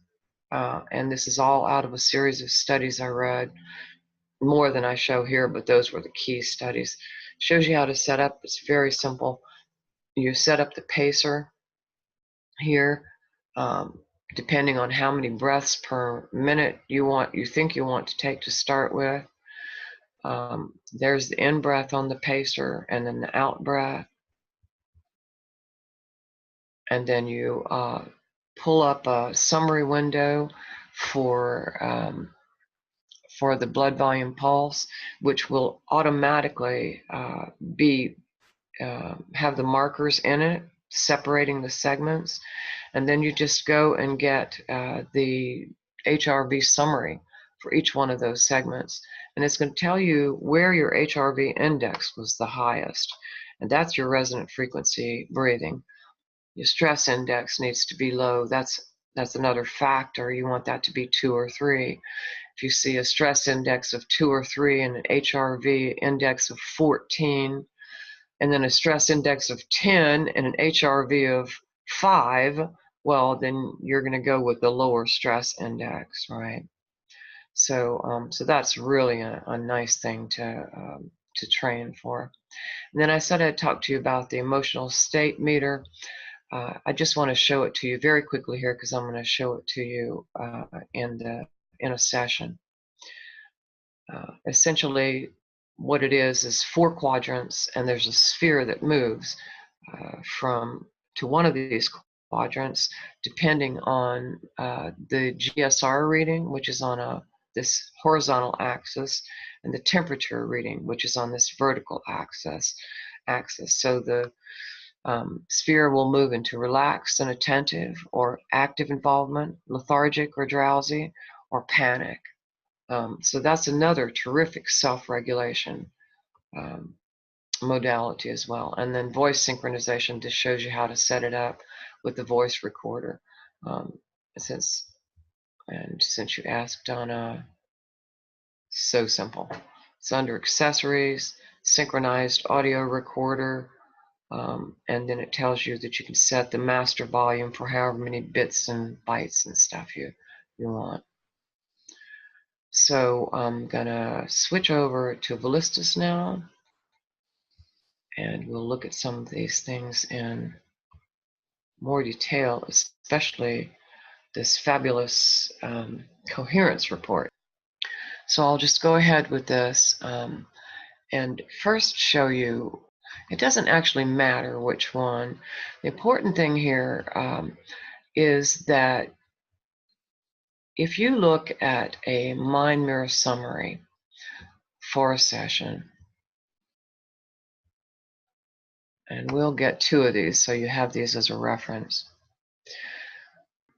and this is all out of a series of studies I read, more than I show here, but those were the key studies. Shows you how to set up. It's very simple. You set up the pacer here, depending on how many breaths per minute you think you want to take to start with. There's the in-breath on the pacer, and then the out-breath. And then you pull up a summary window for the blood volume pulse, which will automatically have the markers in it, separating the segments. And then you just go and get the HRV summary for each one of those segments. And it's going to tell you where your HRV index was the highest. And that's your resonant frequency breathing. Your stress index needs to be low. That's another factor. You want that to be 2 or 3. If you see a stress index of 2 or 3 and an HRV index of 14, and then a stress index of 10 and an HRV of 5, well, then you're going to go with the lower stress index, right? So, so that's really a nice thing to train for. And then I said I'd talk to you about the emotional state meter. I just want to show it to you very quickly here because I'm going to show it to you in a session. Essentially, what it is 4 quadrants, and there's a sphere that moves to one of these quadrants depending on the GSR reading, which is on this horizontal axis, and the temperature reading, which is on this vertical axis. So the sphere will move into relaxed and attentive, or active involvement, lethargic or drowsy, or panic. So that's another terrific self-regulation modality as well. And then voice synchronization just shows you how to set it up with the voice recorder. Since you asked, Donna, so simple. It's under accessories, synchronized audio recorder, and then it tells you that you can set the master volume for however many bits and bytes and stuff you want. So I'm gonna switch over to Ballistus now, and we'll look at some of these things in more detail, especially this fabulous coherence report. So I'll just go ahead with this and first show you, it doesn't actually matter which one. The important thing here is that if you look at a mind mirror summary for a session, and we'll get 2 of these so you have these as a reference.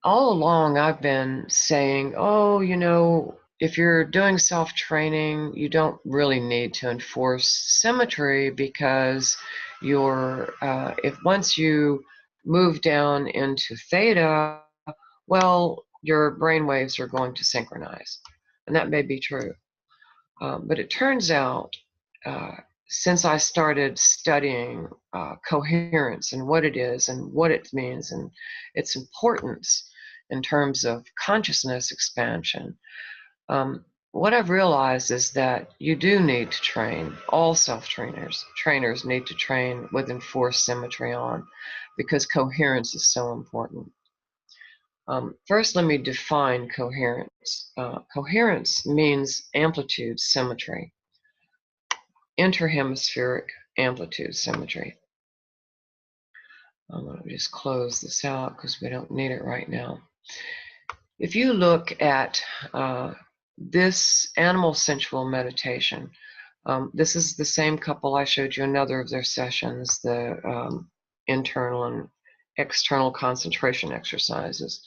All along I've been saying, oh, you know, if you're doing self-training, you don't really need to enforce symmetry because if once you move down into theta, well, your brain waves are going to synchronize. And that may be true. But it turns out, since I started studying coherence and what it is and what it means and its importance in terms of consciousness expansion, what I've realized is that you do need to train. All trainers need to train with enforced symmetry on, because coherence is so important. First, let me define coherence. Coherence means amplitude symmetry, interhemispheric amplitude symmetry. I'm going to just close this out because we don't need it right now. If you look at this animal sensual meditation, this is the same couple I showed you another of their sessions, the internal and external concentration exercises.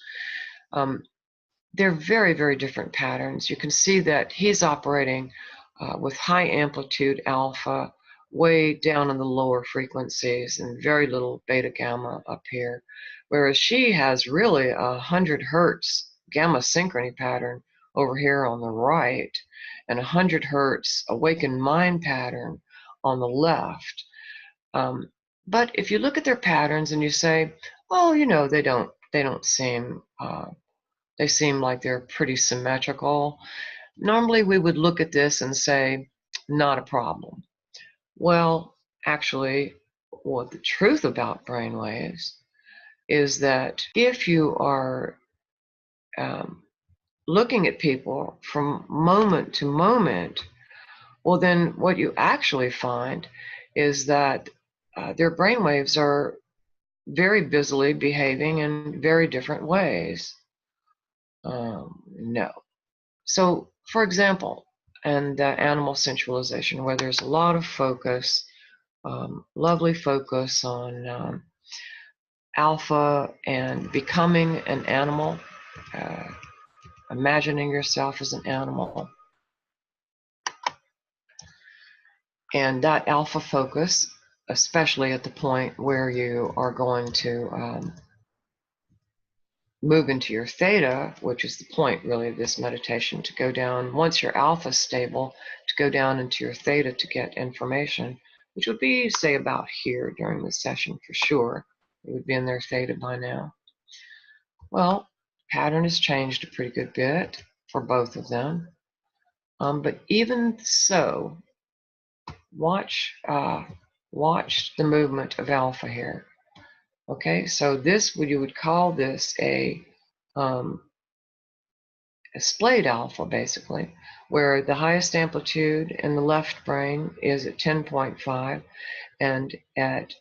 They're very, very different patterns. You can see that he's operating with high amplitude alpha, way down in the lower frequencies, and very little beta gamma up here, whereas she has really 100 hertz gamma synchrony pattern over here on the right, and 100 hertz awakened mind pattern on the left. But if you look at their patterns and you say, well, you know, they don't seem, they seem like they're pretty symmetrical. Normally we would look at this and say, not a problem. Well, actually, what the truth about brainwaves is that if you are looking at people from moment to moment, well, then what you actually find is that their brainwaves are very busily behaving in very different ways. No. So, for example, and animal sensualization, where there's a lot of focus, lovely focus on alpha and becoming an animal, imagining yourself as an animal. And that alpha focus, especially at the point where you are going to move into your theta, which is the point really of this meditation, to go down, once your alpha is stable, to go down into your theta to get information, which would be, say, about here during the session for sure. It would be in their theta by now. Well, pattern has changed a pretty good bit for both of them. But even so, watch the movement of alpha here. Okay, so this, you would call this a splayed alpha, basically, where the highest amplitude in the left brain is at 10.5, and at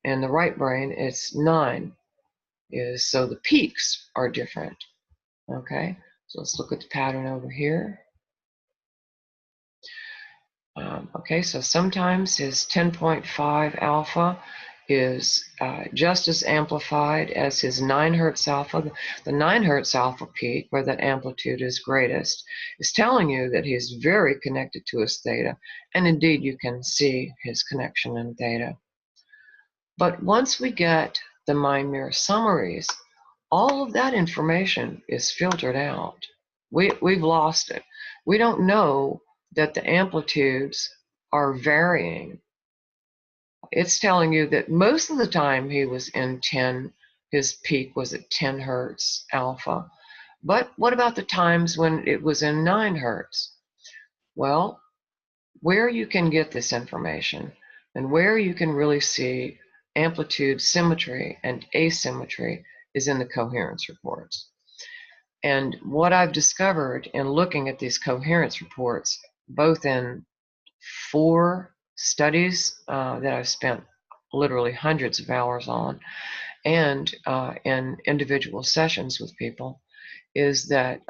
in the right brain it's 9. So the peaks are different. Okay, so let's look at the pattern over here. Okay, so sometimes his 10.5 alpha is just as amplified as his 9 hertz alpha. The 9 hertz alpha peak, where that amplitude is greatest, is telling you that he's very connected to his theta, and indeed you can see his connection in theta. But once we get the mind mirror summaries, all of that information is filtered out. We've lost it. We don't know that the amplitudes are varying. It's telling you that most of the time he was in 10, his peak was at 10 hertz alpha. But what about the times when it was in 9 hertz? Well, where you can get this information and where you can really see amplitude symmetry and asymmetry is in the coherence reports. And what I've discovered in looking at these coherence reports, both in 4 studies that I've spent literally hundreds of hours on, and in individual sessions with people, is that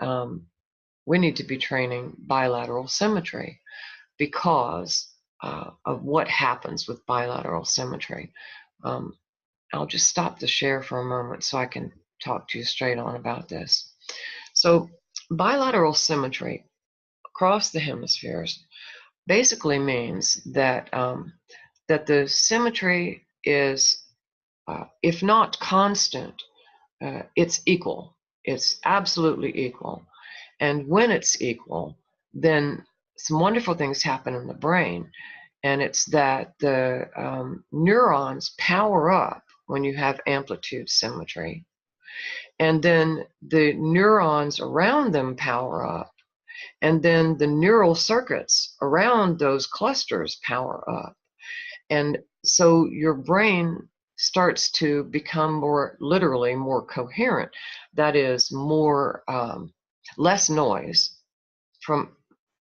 we need to be training bilateral symmetry because of what happens with bilateral symmetry. I'll just stop the share for a moment so I can talk to you straight on about this. So bilateral symmetry across the hemispheres basically means that that the symmetry is, if not constant, it's equal. It's absolutely equal. And when it's equal, then some wonderful things happen in the brain. And it's that the neurons power up when you have amplitude symmetry. And then the neurons around them power up. And then the neural circuits around those clusters power up. And so your brain starts to become more, literally more coherent. That is more, less noise. From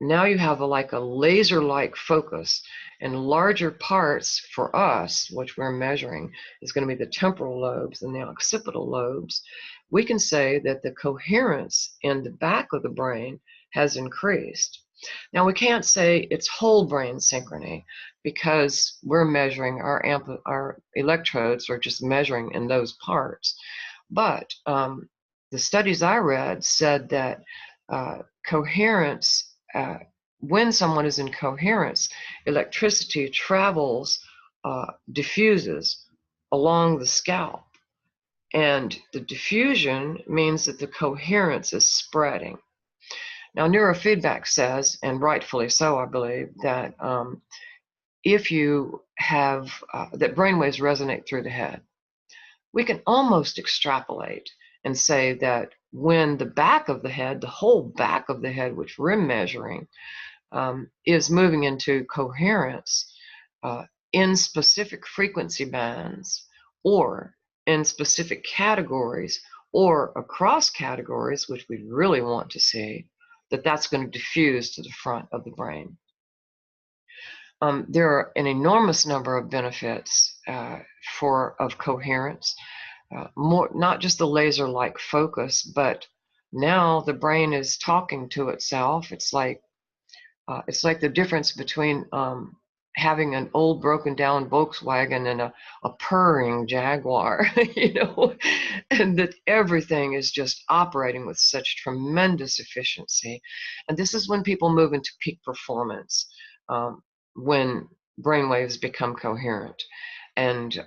now you have like a laser-like focus, and larger parts for us, which we're measuring, is going to be the temporal lobes and the occipital lobes. We can say that the coherence in the back of the brain has increased. Now we can't say it's whole brain synchrony because we're measuring our electrodes are just measuring in those parts. But the studies I read said that coherence, when someone is in coherence, electricity travels, diffuses along the scalp. And the diffusion means that the coherence is spreading. Now, neurofeedback says, and rightfully so, I believe, that if you have, that brainwaves resonate through the head, we can almost extrapolate and say that when the back of the head, the whole back of the head, which we're measuring, is moving into coherence in specific frequency bands or in specific categories or across categories, which we really want to see, that's going to diffuse to the front of the brain. there are an enormous number of benefits of coherence. More, not just the laser-like focus, but now the brain is talking to itself. It's like the difference between having an old broken down Volkswagen and a purring Jaguar, you know, and that everything is just operating with such tremendous efficiency. And this is when people move into peak performance, when brainwaves become coherent. And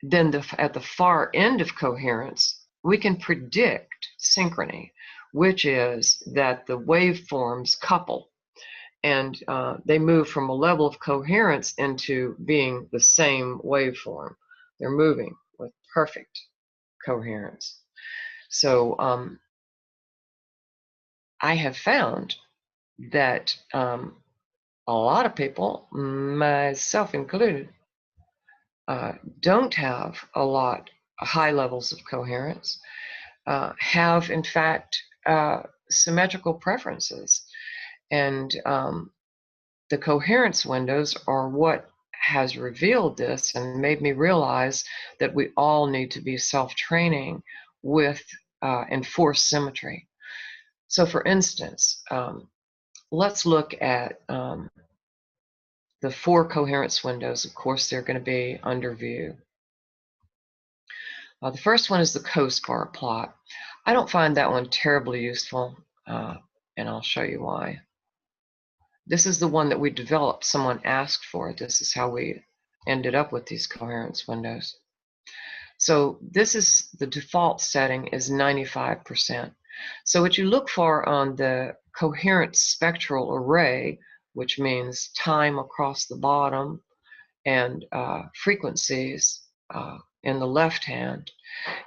then at the far end of coherence, we can predict synchrony, which is that the waveforms couple. And they move from a level of coherence into being the same waveform. They're moving with perfect coherence. So I have found that a lot of people, myself included, don't have high levels of coherence, have in fact symmetrical preferences. And the coherence windows are what has revealed this and made me realize that we all need to be self-training with enforced symmetry. So for instance, let's look at the 4 coherence windows. Of course, they're going to be under view. The first one is the COSPAR plot. I don't find that one terribly useful, and I'll show you why. This is the one that we developed. Someone asked for it. This is how we ended up with these coherence windows. So this is the default setting is 95%. So what you look for on the coherent spectral array, which means time across the bottom and frequencies in the left hand,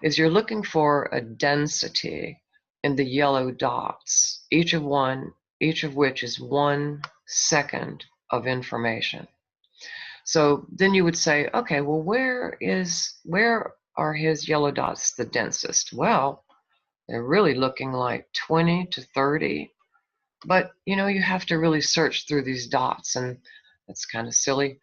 is you're looking for a density in the yellow dots, each of which is 1 second of information. So then you would say, okay, well, where are his yellow dots the densest? Well, they're really looking like 20 to 30, but you know, you have to really search through these dots, and that's kind of silly.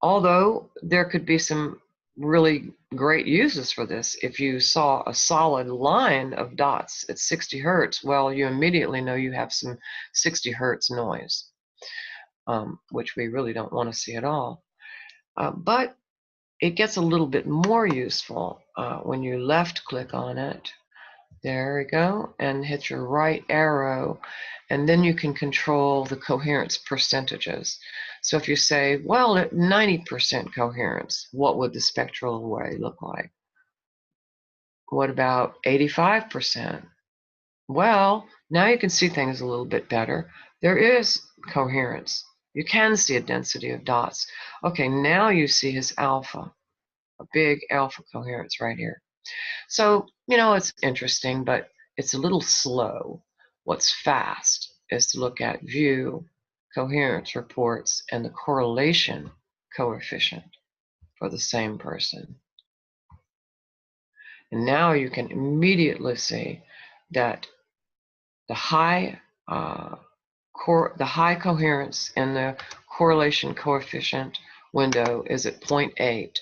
Although there could be some really great uses for this. If you saw a solid line of dots at 60 hertz, well, you immediately know you have some 60 hertz noise, which we really don't want to see at all. But it gets a little bit more useful when you left click on it. There we go, and hit your right arrow, and then you can control the coherence percentages. So if you say, well, at 90% coherence, what would the spectral array look like? What about 85%? Well, now you can see things a little bit better. There is coherence. You can see a density of dots. Okay, now you see his alpha, a big alpha coherence right here. So, you know, it's interesting, but it's a little slow. What's fast is to look at view, coherence reports, and the correlation coefficient for the same person. And now you can immediately see that the high coherence in the correlation coefficient window is at 0.8.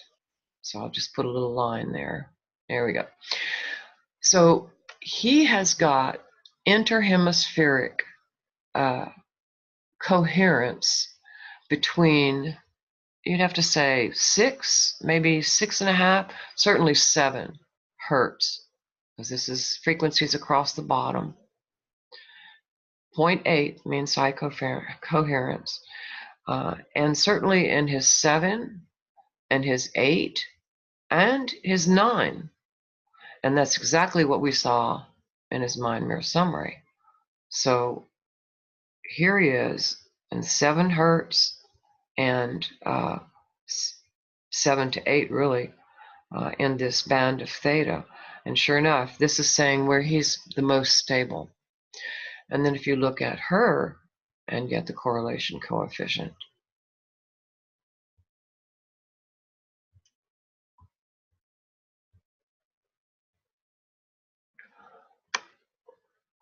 So I'll just put a little line there. There we go. So he has got interhemispheric coherence between, you'd have to say 6, maybe 6.5, certainly 7 hertz, because this is frequencies across the bottom. 0.8 means high coherence. And certainly in his 7 and his 8 and his 9. And that's exactly what we saw in his mind mirror summary. So here he is in 7 hertz and 7 to 8 really in this band of theta. And sure enough, this is saying where he's the most stable. And then if you look at her and get the correlation coefficient,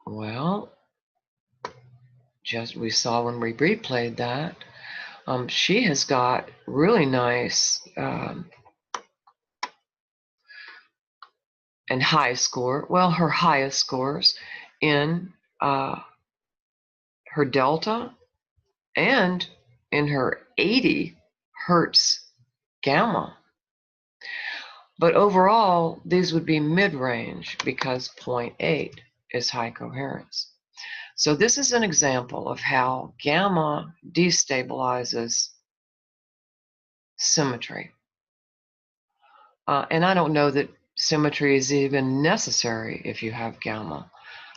well, just we saw when we replayed that She has got really nice and high score. Well, her highest scores in her delta and in her 80 hertz gamma. But overall, these would be mid-range because 0.8 is high coherence. So this is an example of how gamma destabilizes symmetry. And I don't know that symmetry is even necessary if you have gamma,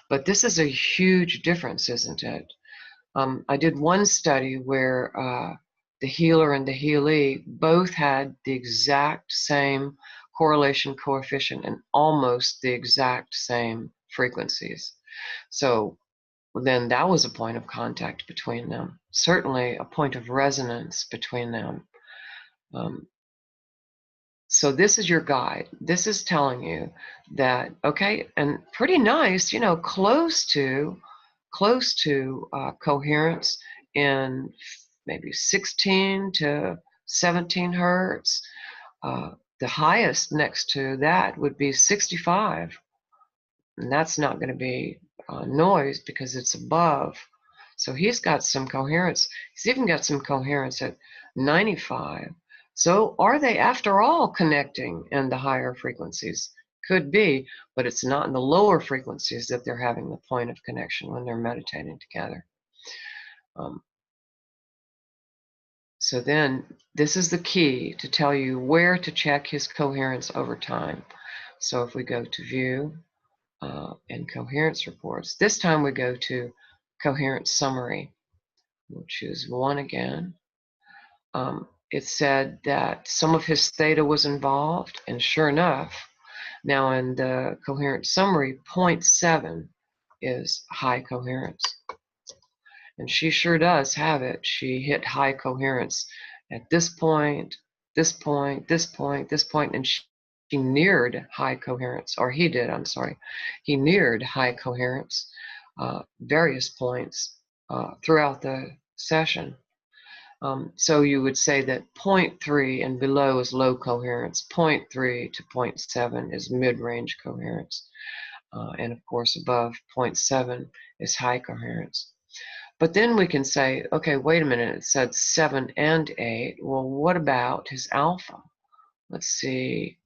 but this is a huge difference, isn't it? I did one study where the healer and the healee both had the exact same correlation coefficient and almost the exact same frequencies. So then that was a point of contact between them, certainly a point of resonance between them. So this is your guide. This is telling you that, okay, and pretty nice, you know, close to coherence in maybe 16 to 17 hertz. The highest next to that would be 65. And that's not going to be noise because it's above. So he's got some coherence. He's even got some coherence at 95. So are they, after all, connecting in the higher frequencies? Could be, but it's not in the lower frequencies that they're having the point of connection when they're meditating together. So then this is the key to tell you where to check his coherence over time. So if we go to View and Coherence Reports, this time we go to Coherence Summary. We'll choose 1 again. It said that some of his theta was involved, and sure enough, now in the coherent summary, 0.7 is high coherence. And she sure does have it. She hit high coherence at this point, this point, this point, this point, and she neared high coherence, or he did, I'm sorry. He neared high coherence, various points throughout the session. So you would say that 0.3 and below is low coherence, 0.3 to 0.7 is mid-range coherence, and of course above 0.7 is high coherence. But then we can say, okay, wait a minute, it said 7 and 8. Well, what about his alpha? Let's see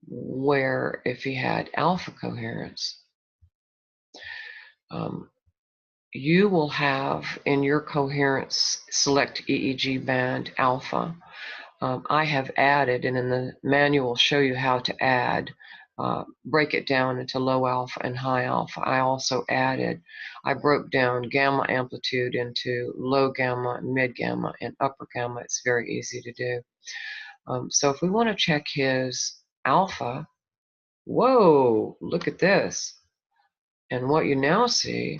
where, if he had alpha coherence. You will have in your coherence select EEG band alpha. I have added, and in the manual show you how to add, break it down into low alpha and high alpha. I also added, I broke down gamma amplitude into low gamma, mid gamma, and upper gamma. It's very easy to do. So if we want to check his alpha, whoa, look at this. And what you now see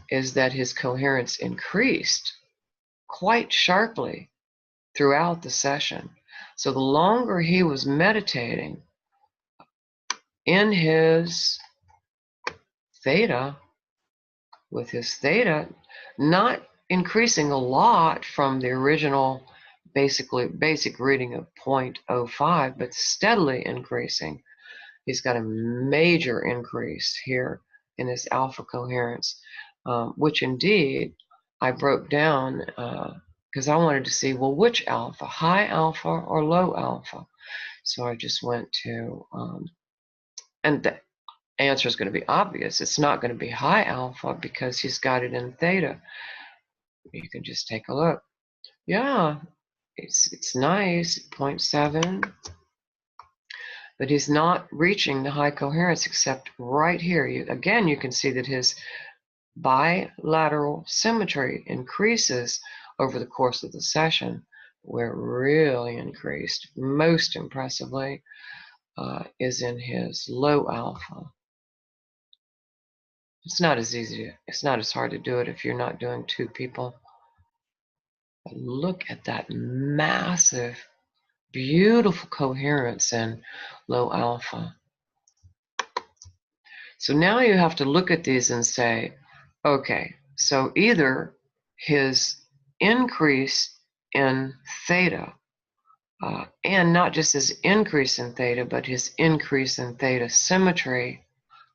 is that his coherence increased quite sharply throughout the session. So the longer he was meditating in his theta, with his theta not increasing a lot from the original basic reading of 0.05, but steadily increasing. He's got a major increase here in his alpha coherence, which indeed I broke down because I wanted to see, well, which alpha, high alpha or low alpha? So I just went to, and the answer is going to be obvious. It's not going to be high alpha because he's got it in theta. You can just take a look. Yeah, it's nice, 0.7. But he's not reaching the high coherence except right here. Again, you can see that his bilateral symmetry increases over the course of the session. Where it really increased, most impressively, is in his low alpha. It's not as hard to do it if you're not doing 2 people. But look at that massive, beautiful coherence in low alpha. So now you have to look at these and say, okay, so either his increase in theta. And not just his increase in theta, but his increase in theta symmetry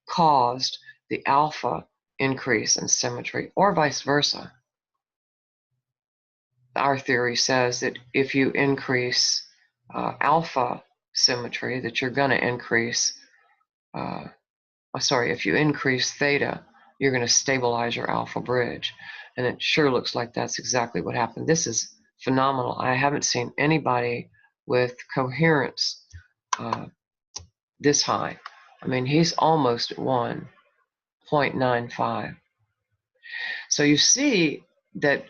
caused the alpha increase in symmetry, or vice versa. Our theory says that if you increase alpha symmetry, that you're going to increase, if you increase theta, you're going to stabilize your alpha bridge. And it sure looks like that's exactly what happened. This is phenomenal. I haven't seen anybody with coherence this high. I mean, he's almost at 1.95. So you see that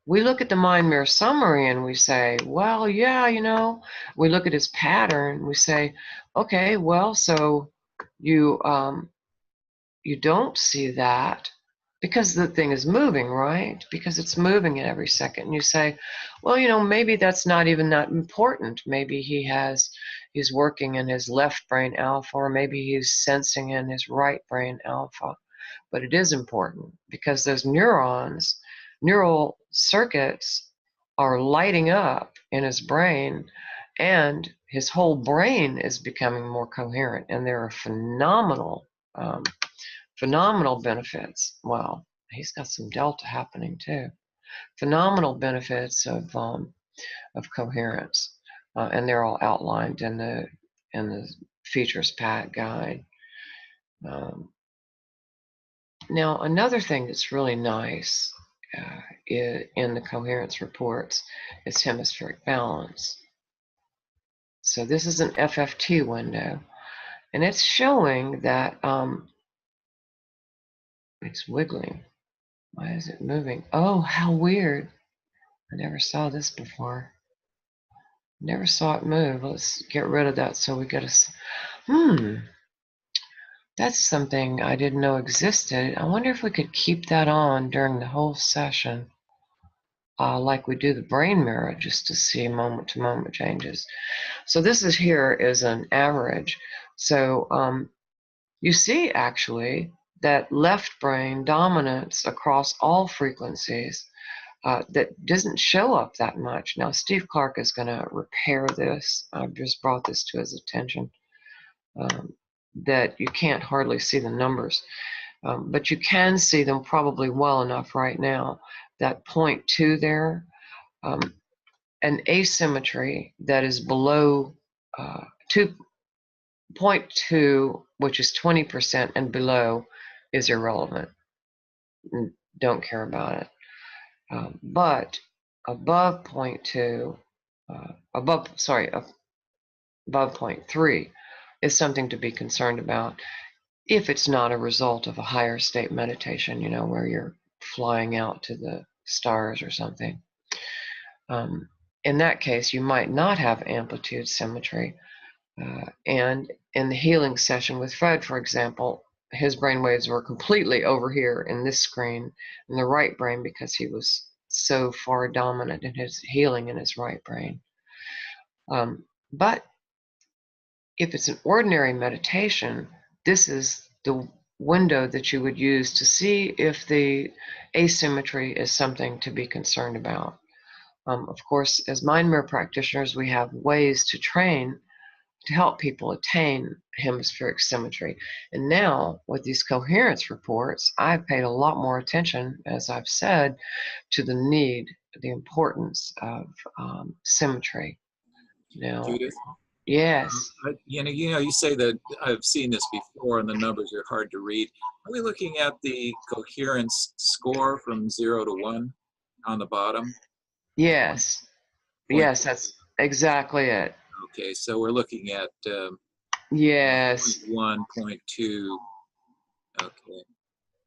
we look at the mind mirror summary and we say, well, yeah, you know, we look at his pattern, we say, okay, well, so you don't see that because the thing is moving, right? Because it's moving at every second. And you say, well, you know, maybe that's not even that important. Maybe he's working in his left brain alpha, or maybe he's sensing in his right brain alpha. But it is important because those neurons, neural circuits are lighting up in his brain, and his whole brain is becoming more coherent. And there are phenomenal benefits. Well, he's got some delta happening too. Phenomenal benefits of coherence, and they're all outlined in the features pack guide. Now, another thing that's really nice in the coherence reports is hemispheric balance. So this is an FFT window, and it's showing that it's wiggling. Why is it moving? Oh, how weird. I never saw this before. Never saw it move. Let's get rid of that so we get a... That's something I didn't know existed. I wonder if we could keep that on during the whole session, like we do the brain mirror, just to see moment-to-moment changes. So this is an average. So you see, actually, that left brain dominance across all frequencies that doesn't show up that much. Now, Steve Clark is going to repair this. I've just brought this to his attention, that you can't hardly see the numbers. But you can see them probably well enough right now. That 0.2 there, an asymmetry that is below 2.2, which is 20% and below, is irrelevant. Don't care about it. But above 0.2, above 0.3 is something to be concerned about if it's not a result of a higher state meditation, you know, where you're flying out to the stars or something. In that case, you might not have amplitude symmetry. And in the healing session with Fred, for example, his brain waves were completely over here in this screen in the right brain because he was so far dominant in his healing in his right brain. But if it's an ordinary meditation, this is the window that you would use to see if the asymmetry is something to be concerned about. Of course, as mind mirror practitioners, we have ways to train to help people attain hemispheric symmetry. And now, with these coherence reports, I've paid a lot more attention, as I've said, to the importance of symmetry. Now, Judith? Yes. You say that I've seen this before and the numbers are hard to read. Are we looking at the coherence score from 0 to 1 on the bottom? Yes. Yes, that's exactly it. Okay, so we're looking at yes. 1.2. Okay.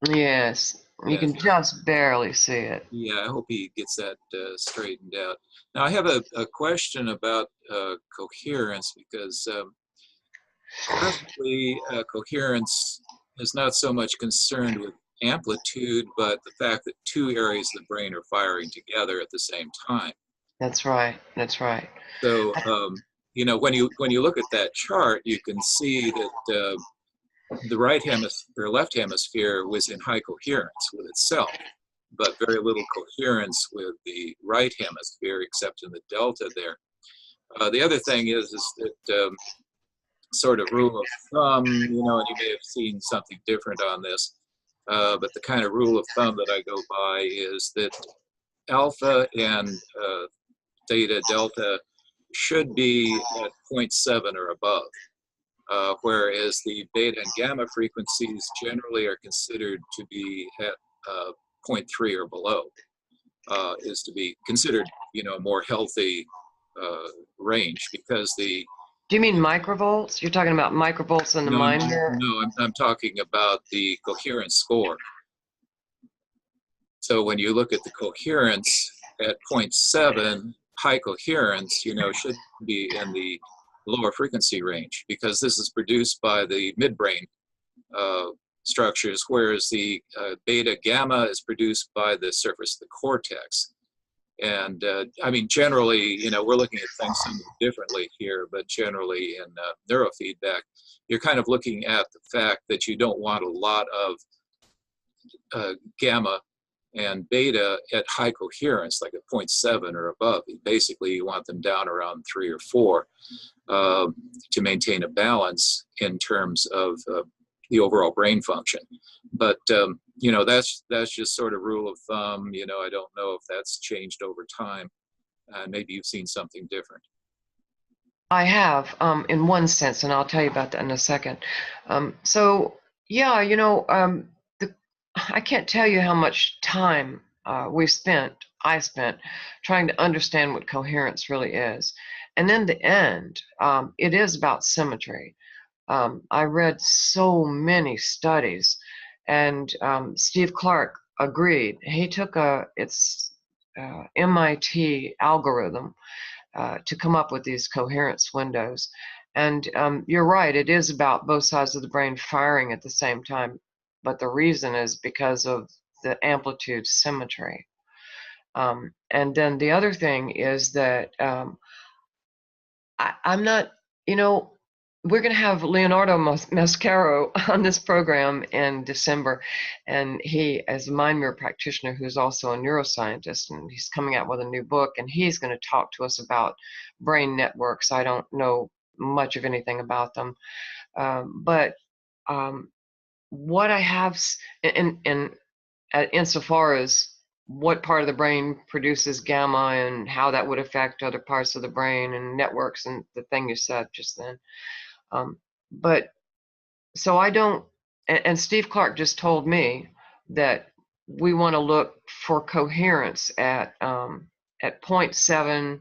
Yes. You can just barely see it. Yeah, I hope he gets that straightened out. Now, I have a question about coherence, because classically, coherence is not so much concerned with amplitude, but the fact that two areas of the brain are firing together at the same time. That's right. That's right. So, when you look at that chart, you can see that the right hemisphere, left hemisphere, was in high coherence with itself. but very little coherence with the right hemisphere, except in the delta there. The other thing is that sort of rule of thumb, you know, and you may have seen something different on this, but the kind of rule of thumb that I go by is that alpha and theta, delta should be at 0.7 or above, whereas the beta and gamma frequencies generally are considered to be at 0.3 or below, is to be considered, you know, a more healthy range, because the Do you mean microvolts? You're talking about microvolts in the mind mirror? No, I'm talking about the coherence score. So when you look at the coherence at 0.7, high coherence, you know, should be in the lower frequency range, because this is produced by the midbrain structures, whereas the beta gamma is produced by the surface of the cortex. And I mean, generally, you know, we're looking at things somewhat differently here, but generally in neurofeedback, you're kind of looking at the fact that you don't want a lot of gamma and beta at high coherence, like at 0.7 or above. Basically, you want them down around 3 or 4 to maintain a balance in terms of the overall brain function. But you know, that's just sort of rule of thumb. You know, I don't know if that's changed over time. Maybe you've seen something different. I have, in one sense, and I'll tell you about that in a second. So, yeah, you know, I can't tell you how much time I spent trying to understand what coherence really is. And in the end, it is about symmetry. I read so many studies, and Steve Clark agreed. He took it's MIT algorithm to come up with these coherence windows. And you're right, it is about both sides of the brain firing at the same time, but the reason is because of the amplitude symmetry. And then the other thing is that I'm not, you know, we're going to have Leonardo Mascaro on this program in December, and he is a mind mirror practitioner who's also a neuroscientist, and he's coming out with a new book, and he's going to talk to us about brain networks. I don't know much of anything about them, but what I have, insofar as what part of the brain produces gamma and how that would affect other parts of the brain and networks and the thing you said just then. But so I don't, and Steve Clark just told me that we want to look for coherence at 0.7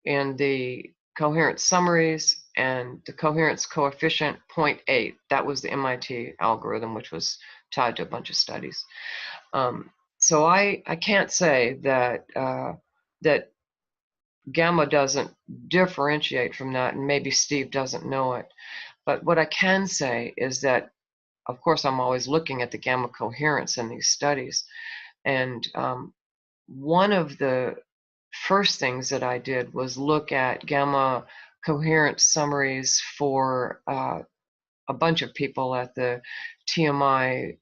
in the coherence summaries and the coherence coefficient 0.8. That was the MIT algorithm, which was tied to a bunch of studies. So I can't say that that gamma doesn't differentiate from that, and maybe Steve doesn't know it. But what I can say is that, of course, I'm always looking at the gamma coherence in these studies. And one of the first things that I did was look at gamma coherence summaries for a bunch of people at the TMI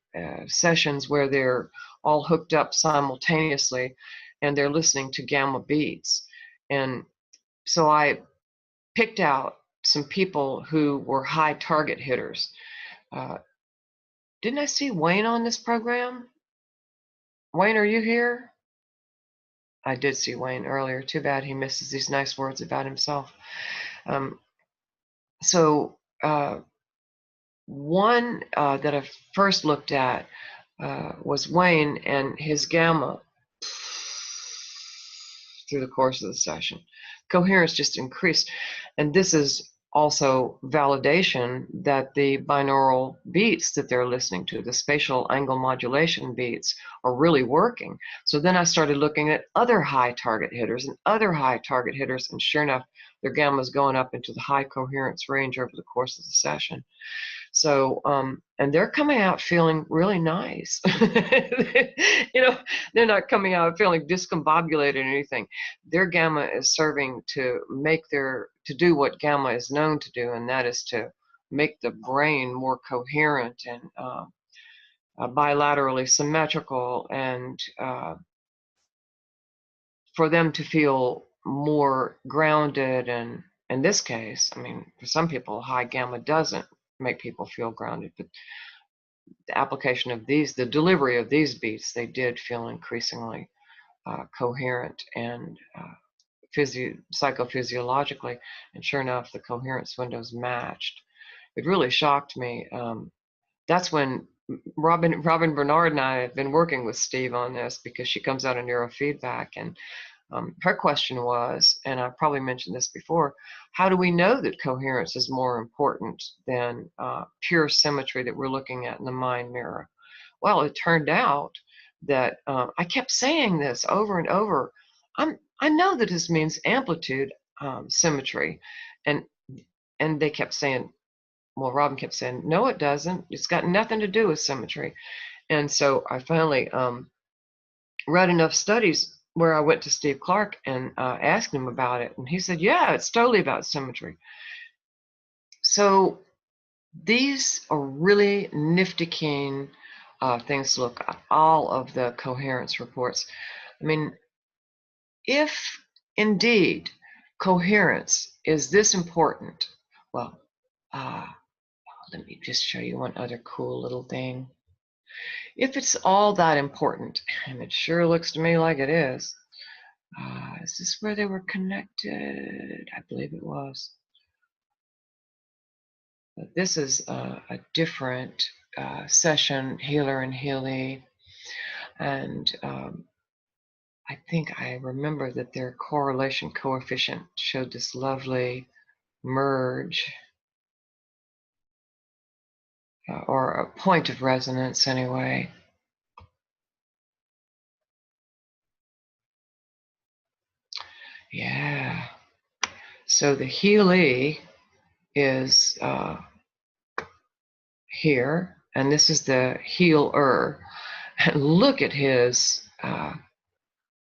sessions where they're all hooked up simultaneously and they're listening to gamma beats. And so I picked out some people who were high target hitters. Didn't I see Wayne on this program? Wayne, are you here? I did see Wayne earlier. Too bad he misses these nice words about himself. So one that I first looked at was Wayne and his gamma through the course of the session. Coherence just increased. And this is also validation that the binaural beats that they're listening to, the spatial angle modulation beats, are really working. So then I started looking at other high target hitters and other high target hitters, and sure enough, their gamma is going up into the high coherence range over the course of the session. So, and they're coming out feeling really nice. You know, they're not coming out feeling discombobulated or anything. Their gamma is serving to do what gamma is known to do, and that is to make the brain more coherent and bilaterally symmetrical, and for them to feel more grounded. And in this case, I mean, for some people, high gamma doesn't make people feel grounded, but the application of these, the delivery of these beats, they did feel increasingly coherent and psychophysiologically. And sure enough, the coherence windows matched. It really shocked me. That's when Robin Bernard and I have been working with Steve on this, because she comes out of neurofeedback, and her question was, and I probably mentioned this before, how do we know that coherence is more important than pure symmetry that we're looking at in the mind mirror? Well, it turned out that I kept saying this over and over. I know that this means amplitude symmetry, and they kept saying, well, Robin kept saying, no, it doesn't. It's got nothing to do with symmetry. And so I finally read enough studies where I went to Steve Clark and asked him about it. And he said, yeah, it's totally about symmetry. So these are really nifty keen things to look at, all of the coherence reports. I mean, if indeed coherence is this important, well, let me just show you one other cool little thing. If it's all that important, and it sure looks to me like it is this where they were connected? I believe it was. But this is a different session, Healer and Healy. And I think I remember that their correlation coefficient showed this lovely merge, or a point of resonance anyway. Yeah. So the Healy is here, and this is the Healer. And look at his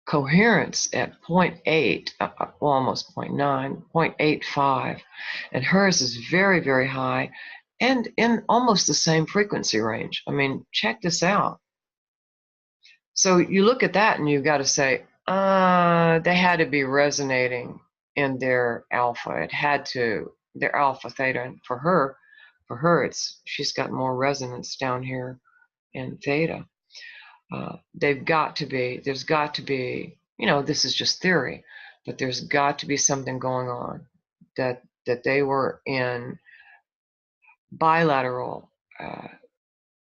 coherence at 0.8, well, almost 0.9, 0.85. And hers is very, very high and in almost the same frequency range. I mean, check this out. So you look at that and you got to say, they had to be resonating in their alpha. It had to, their alpha theta. And for her, she's got more resonance down here in theta. They've got to be, there's got to be, you know, this is just theory, but there's got to be something going on that they were in bilateral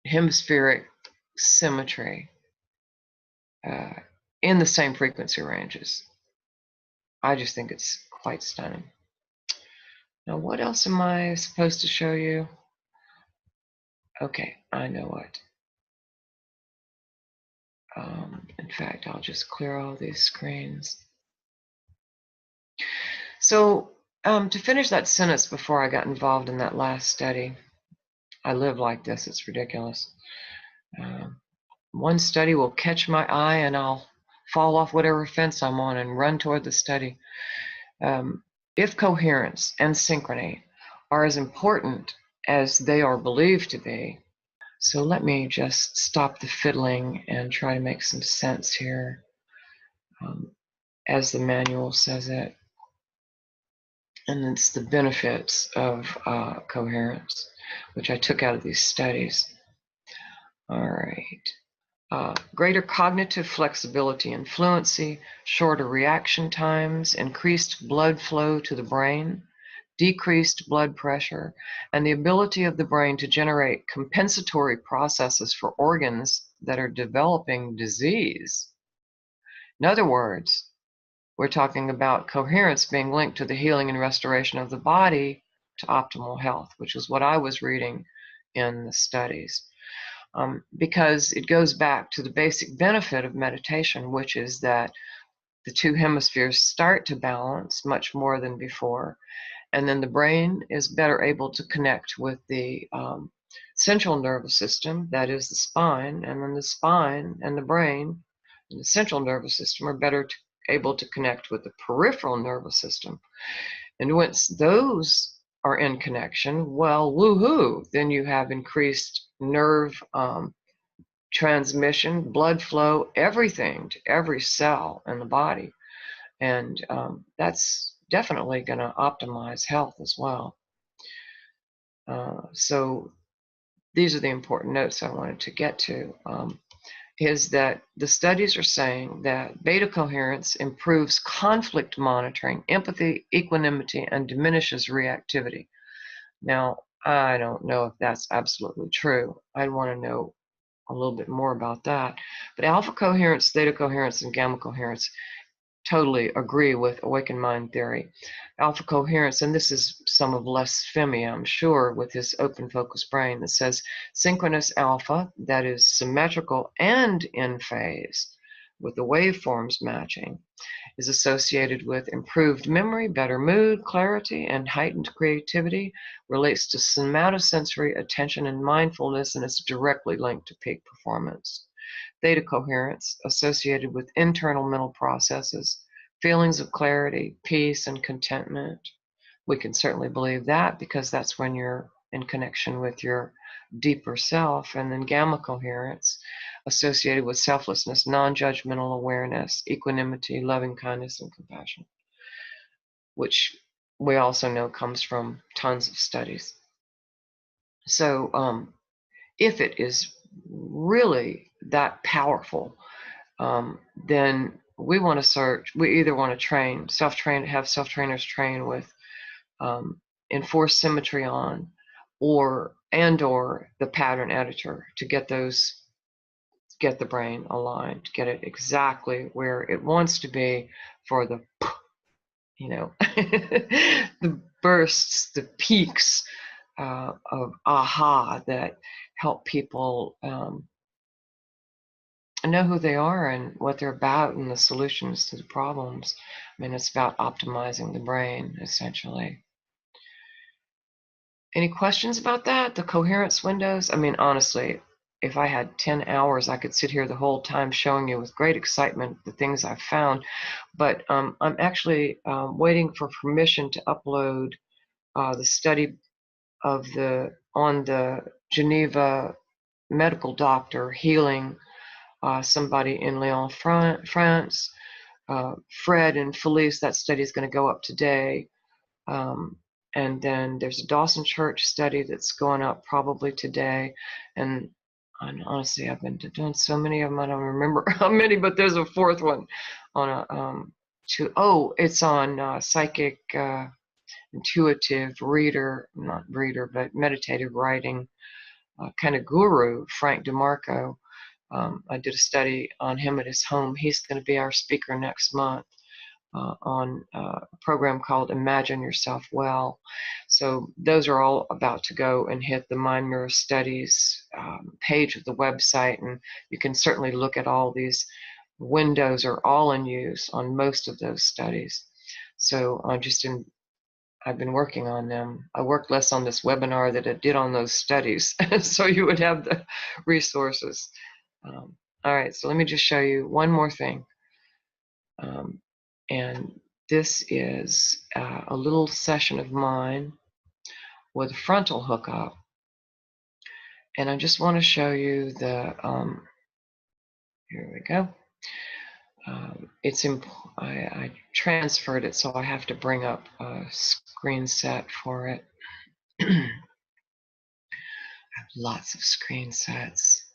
hemispheric symmetry in the same frequency ranges. I just think it's quite stunning. Now, what else am I supposed to show you? Okay, I know what. In fact, I'll just clear all these screens. So to finish that sentence before I got involved in that last study, I live like this, it's ridiculous. One study will catch my eye and I'll fall off whatever fence I'm on and run toward the study. If coherence and synchrony are as important as they are believed to be, so let me just stop the fiddling and try to make some sense here, as the manual says it. And it's the benefits of coherence, which I took out of these studies. All right. Greater cognitive flexibility and fluency, shorter reaction times, increased blood flow to the brain, decreased blood pressure, and the ability of the brain to generate compensatory processes for organs that are developing disease. In other words, we're talking about coherence being linked to the healing and restoration of the body to optimal health, which is what I was reading in the studies. Because it goes back to the basic benefit of meditation, which is that the two hemispheres start to balance much more than before. And then the brain is better able to connect with the central nervous system, that is the spine, and then the spine and the brain and the central nervous system are better able to connect with the peripheral nervous system. And once those are in connection, well, woohoo, then you have increased nerve transmission, blood flow, everything to every cell in the body. And that's definitely going to optimize health as well. So these are the important notes I wanted to get to, is that the studies are saying that beta coherence improves conflict monitoring, empathy, equanimity, and diminishes reactivity. Now, I don't know if that's absolutely true. I'd want to know a little bit more about that. But alpha coherence, theta coherence, and gamma coherence totally agree with awakened mind theory. Alpha coherence, and this is some of Les Femi, I'm sure, with his open focus brain, that says synchronous alpha, that is symmetrical and in phase with the waveforms matching, is associated with improved memory, better mood, clarity, and heightened creativity, relates to somatosensory attention and mindfulness, and is directly linked to peak performance. Theta coherence, associated with internal mental processes, feelings of clarity, peace, and contentment. We can certainly believe that because that's when you're in connection with your deeper self. And then gamma coherence, associated with selflessness, non-judgmental awareness, equanimity, loving kindness, and compassion, which we also know comes from tons of studies. So if it is really that powerful, then we want to search. We either want to train, self-train, have self-trainers train with enforced symmetry on, or the pattern editor to get the brain aligned, get it exactly where it wants to be for the, the bursts, the peaks of aha that help people know who they are and what they're about and the solutions to the problems. I mean, it's about optimizing the brain, essentially. Any questions about that? The coherence windows? I mean, honestly, if I had 10 hours, I could sit here the whole time showing you with great excitement the things I've found. But I'm actually waiting for permission to upload the study of on the Geneva medical doctor healing somebody in Lyon, France. Fred and Felice, that study is going to go up today. And then there's a Dawson Church study that's going up probably today. And honestly, I've been doing so many of them, I don't remember how many, but there's a fourth one on it's on psychic, intuitive reader, not reader, but meditative writing kind of guru, Frank DeMarco. I did a study on him at his home. He's going to be our speaker next month on a program called Imagine Yourself Well. So those are all about to go and hit the Mind Mirror Studies page of the website, and you can certainly look at all these. Windows are all in use on most of those studies. So I've been working on them. I worked less on this webinar than I did on those studies, so you would have the resources. All right, so let me just show you one more thing. And this is a little session of mine with a frontal hookup. And I just want to show you the, here we go. I transferred it, so I have to bring up a screen set for it. I have lots of screen sets.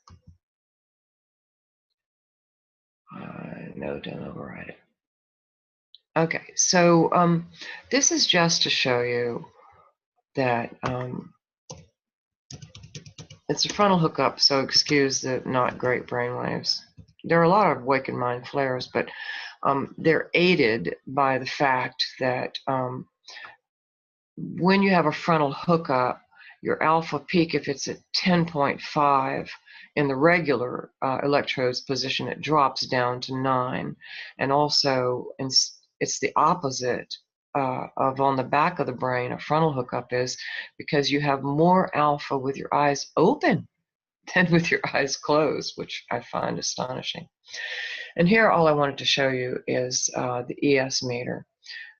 No, don't override it. Okay, so this is just to show you that it's a frontal hookup, so excuse the not great brainwaves. There are a lot of awakened mind flares, but they're aided by the fact that when you have a frontal hookup, your alpha peak, if it's at 10.5 in the regular electrodes position, it drops down to 9. And also, it's the opposite of on the back of the brain, a frontal hookup is, because you have more alpha with your eyes open than with your eyes closed, which I find astonishing. And here, all I wanted to show you is the ES meter.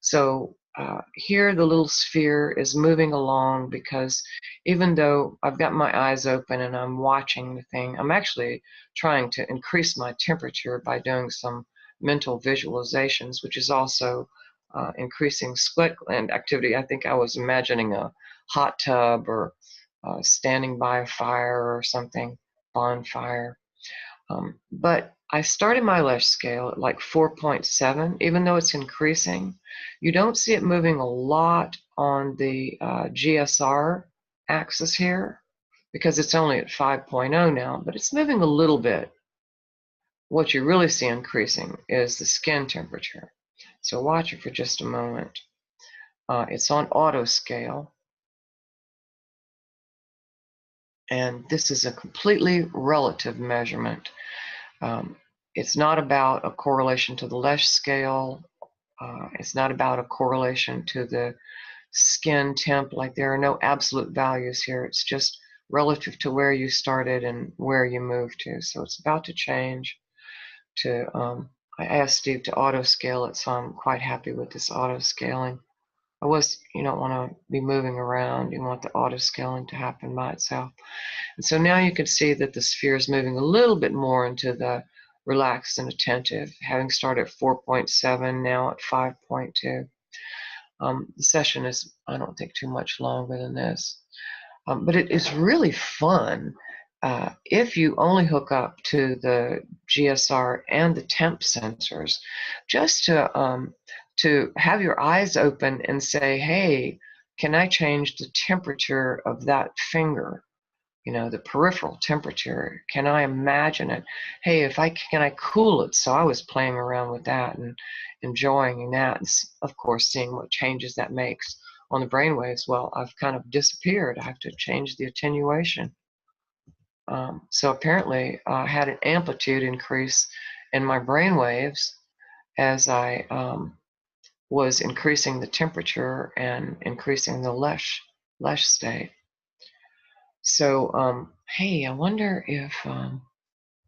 So here the little sphere is moving along because even though I've got my eyes open and I'm watching the thing, I'm actually trying to increase my temperature by doing some mental visualizations, which is also increasing sweat gland activity. I think I was imagining a hot tub or standing by a fire or something, bonfire. But I started my LESH scale at like 4.7, even though it's increasing. You don't see it moving a lot on the GSR axis here because it's only at 5.0 now, but it's moving a little bit. What you really see increasing is the skin temperature. So watch it for just a moment. It's on auto scale. And this is a completely relative measurement. It's not about a correlation to the LESH scale. It's not about a correlation to the skin temp. Like there are no absolute values here. It's just relative to where you started and where you moved to. So it's about to change to, I asked Steve to auto scale it, so I'm quite happy with this auto scaling. You don't want to be moving around. You want the auto scaling to happen by itself. And so now you can see that the sphere is moving a little bit more into the relaxed and attentive, having started at 4.7, now at 5.2. The session is, I don't think, too much longer than this. But it is really fun if you only hook up to the GSR and the temp sensors, just to have your eyes open and say, hey, can I change the temperature of that finger? You know, the peripheral temperature. Can I imagine it? Hey, can I cool it? So I was playing around with that and enjoying that, and of course seeing what changes that makes on the brainwaves. Well, I've kind of disappeared. I have to change the attenuation. So apparently I had an amplitude increase in my brainwaves as I was increasing the temperature and increasing the LESH state. So, hey, I wonder if,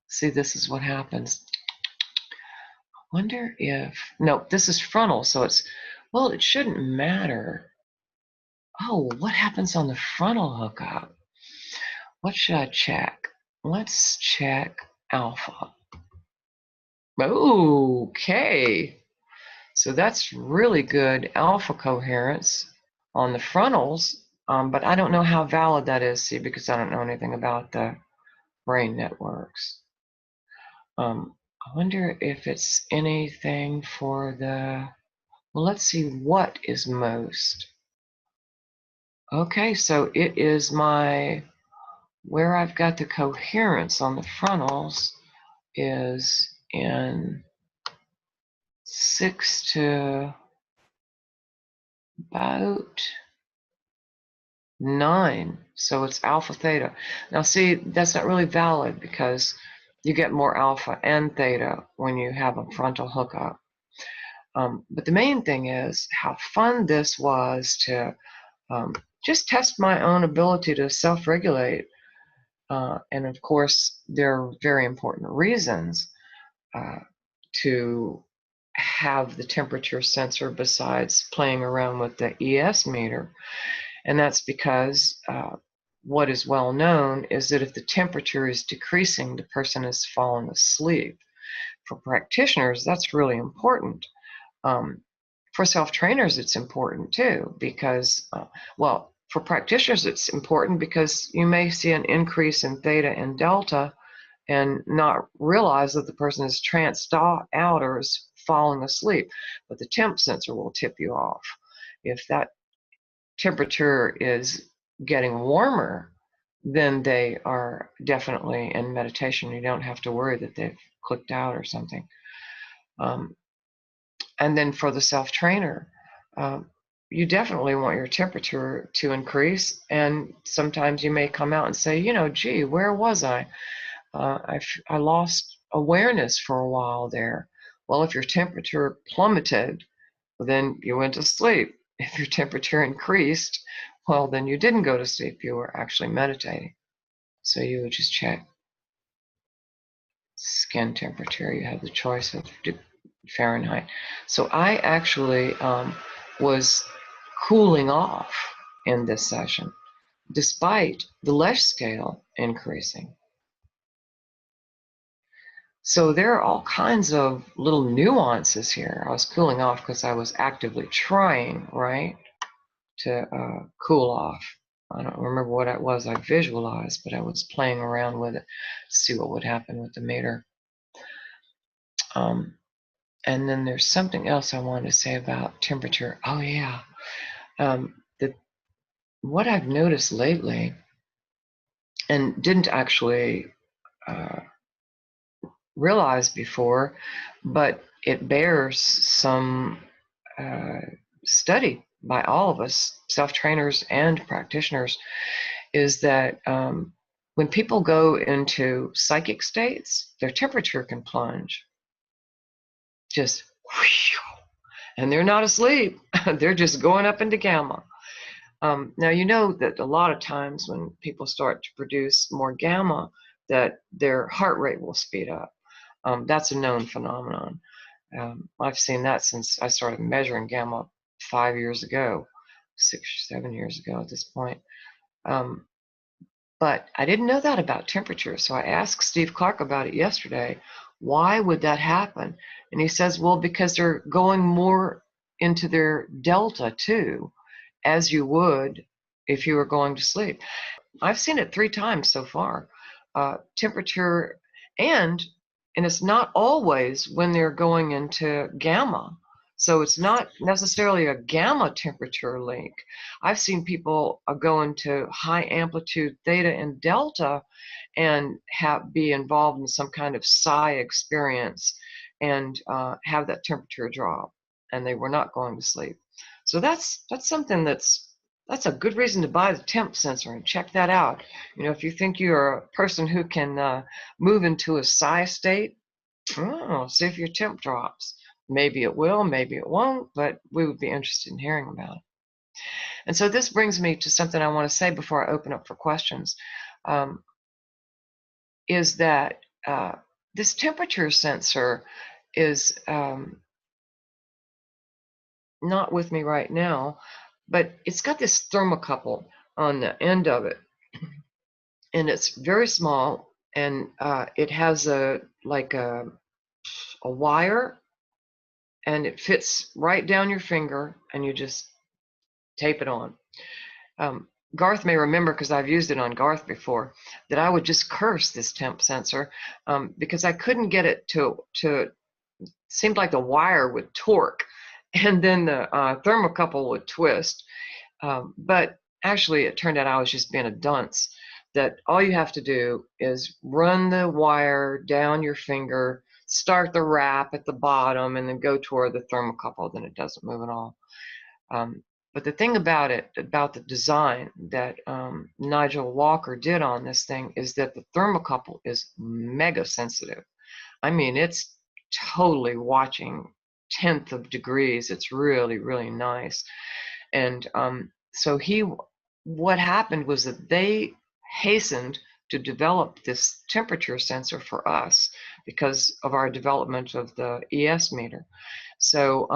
see, this is what happens. I wonder if, no, this is frontal, so well, it shouldn't matter. Oh, what happens on the frontal hookup? What should I check? Let's check alpha. Okay. So that's really good alpha coherence on the frontals, but I don't know how valid that is, see, because I don't know anything about the brain networks. I wonder if it's anything for the, well, let's see what is most. Okay, so it is where I've got the coherence on the frontals is in 6 to about 9. So it's alpha theta. Now see, that's not really valid because you get more alpha and theta when you have a frontal hookup. But the main thing is how fun this was to just test my own ability to self-regulate. And of course, there are very important reasons to have the temperature sensor besides playing around with the ES meter. And that's because what is well known is that if the temperature is decreasing, the person is falling asleep. For practitioners, that's really important. For self-trainers, it's important too, because, well, for practitioners, it's important because you may see an increase in theta and delta and not realize that the person is tranced out or is falling asleep. But the temp sensor will tip you off. If that temperature is getting warmer, then they are definitely in meditation. You don't have to worry that they've clicked out or something. And then for the self-trainer, you definitely want your temperature to increase. And sometimes you may come out and say, you know, gee, where was I? I lost awareness for a while there. Well, if your temperature plummeted, then you went to sleep. If your temperature increased, well, then you didn't go to sleep. You were actually meditating. So you would just check skin temperature. You have the choice of Fahrenheit. So I actually was cooling off in this session, despite the Lesch scale increasing. So there are all kinds of little nuances here. I was cooling off because I was actively trying, right, to cool off. I don't remember what it was I visualized, but I was playing around with it to see what would happen with the meter. And then there's something else I wanted to say about temperature. Oh yeah, what I've noticed lately, and didn't actually realize before, but it bears some study by all of us, self-trainers and practitioners, is that when people go into psychic states, their temperature can plunge. Just whew, and they're not asleep. They're just going up into gamma. Now, you know that a lot of times when people start to produce more gamma, that their heart rate will speed up. That's a known phenomenon. I've seen that since I started measuring gamma 5 years ago, 6 or 7 years ago at this point. But I didn't know that about temperature, so I asked Steve Clark about it yesterday. Why would that happen? And he says, well, because they're going more into their delta too, as you would if you were going to sleep. I've seen it 3 times so far. Temperature, and it's not always when they're going into gamma. So it's not necessarily a gamma temperature link. I've seen people go into high amplitude theta and delta and be involved in some kind of psi experience and have that temperature drop, and they were not going to sleep. So that's something that's a good reason to buy the temp sensor and check that out. You know, if you think you're a person who can move into a psi state, see if your temp drops. Maybe it will, maybe it won't, but we would be interested in hearing about it. And so this brings me to something I want to say before I open up for questions, is that this temperature sensor is not with me right now, but it's got this thermocouple on the end of it, and it's very small, and it has a wire, and it fits right down your finger, and you just tape it on. Garth may remember, because I've used it on Garth before, that I would just curse this temp sensor because I couldn't get it to seemed like the wire would torque, and then the thermocouple would twist. But actually, it turned out I was just being a dunce, that all you have to do is run the wire down your finger, start the wrap at the bottom, and then go toward the thermocouple, then it doesn't move at all. But the thing about it, about the design that Nigel Walker did on this thing, is that the thermocouple is mega sensitive. I mean, it's totally watching 1/10 of degrees. It's really, really nice. And so what happened was that they hastened to develop this temperature sensor for us because of our development of the ES meter. So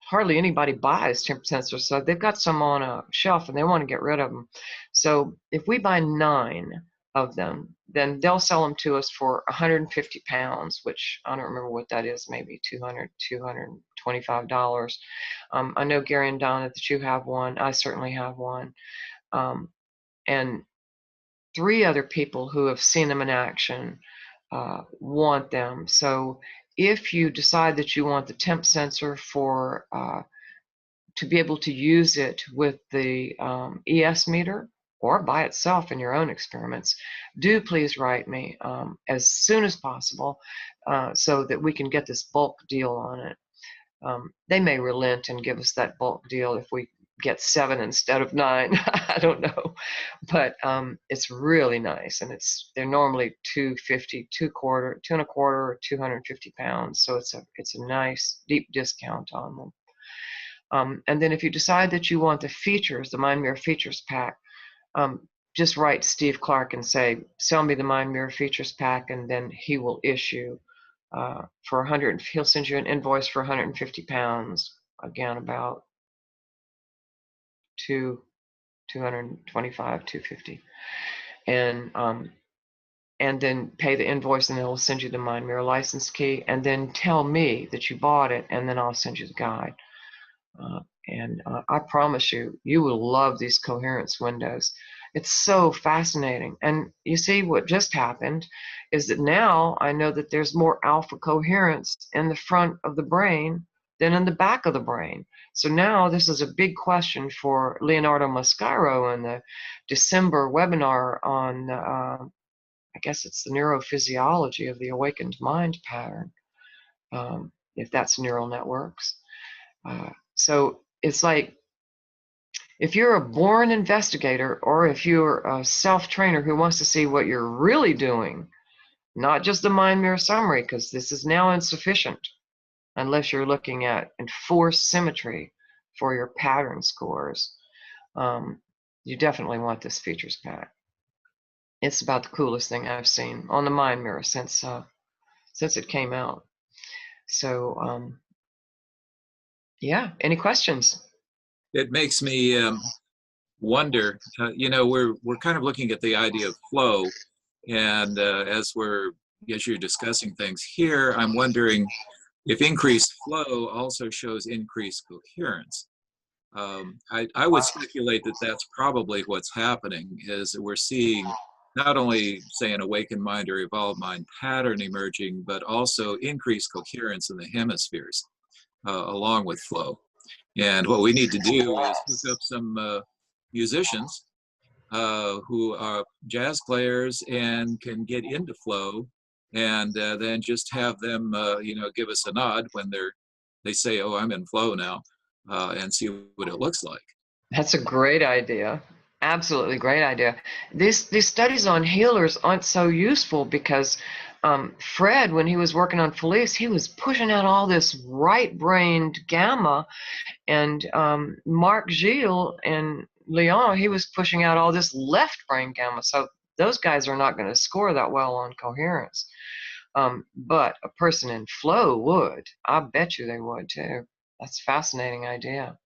hardly anybody buys temperature sensors, so they've got some on a shelf and they want to get rid of them. So if we buy 9 of them, then they'll sell them to us for 150 pounds, which I don't remember what that is, maybe $200, $225. I know Gary and Donna that you have one. I certainly have one. And 3 other people who have seen them in action want them. So if you decide that you want the temp sensor for to be able to use it with the ES meter or by itself in your own experiments, do please write me as soon as possible so that we can get this bulk deal on it. They may relent and give us that bulk deal if we get 7 instead of 9. I don't know, but it's really nice, and they're normally $250, $225, or 250 pounds. So it's a nice deep discount on them. And then if you decide that you want the features, the Mind Mirror Features Pack, just write Steve Clark and say, sell me the Mind Mirror Features Pack, and then he will issue he'll send you an invoice for 150 pounds, again, about 225, 250, and then pay the invoice, and then we'll send you the Mind Mirror license key, and then tell me that you bought it, and then I'll send you the guide. I promise you, you will love these coherence windows. It's so fascinating. And you see, what just happened is that now I know that there's more alpha coherence in the front of the brain than in the back of the brain. So now this is a big question for Leonardo Mascaro in the December webinar on, I guess it's the neurophysiology of the awakened mind pattern, if that's neural networks. So it's like, if you're a born investigator, or if you're a self-trainer who wants to see what you're really doing, not just the mind mirror summary, because this is now insufficient unless you're looking at enforced symmetry for your pattern scores, you definitely want this features pack. It's about the coolest thing I've seen on the mind mirror since it came out. So yeah, any questions? It makes me wonder, you know, we're kind of looking at the idea of flow, and as you're discussing things here, I'm wondering if increased flow also shows increased coherence. I would speculate that that's probably what's happening, is that we're seeing not only, say, an awakened mind or evolved mind pattern emerging, but also increased coherence in the hemispheres along with flow. And what we need to do is hook up some musicians who are jazz players and can get into flow, and then just have them, you know, give us a nod when they say, "Oh, I'm in flow now," and see what it looks like. That's a great idea. Absolutely great idea. These studies on healers aren't so useful because Fred, when he was working on Felice, he was pushing out all this right-brained gamma, and Marc Gilles and Leon, he was pushing out all this left-brain gamma. So those guys are not going to score that well on coherence. But a person in flow would. I bet you they would too. That's a fascinating idea.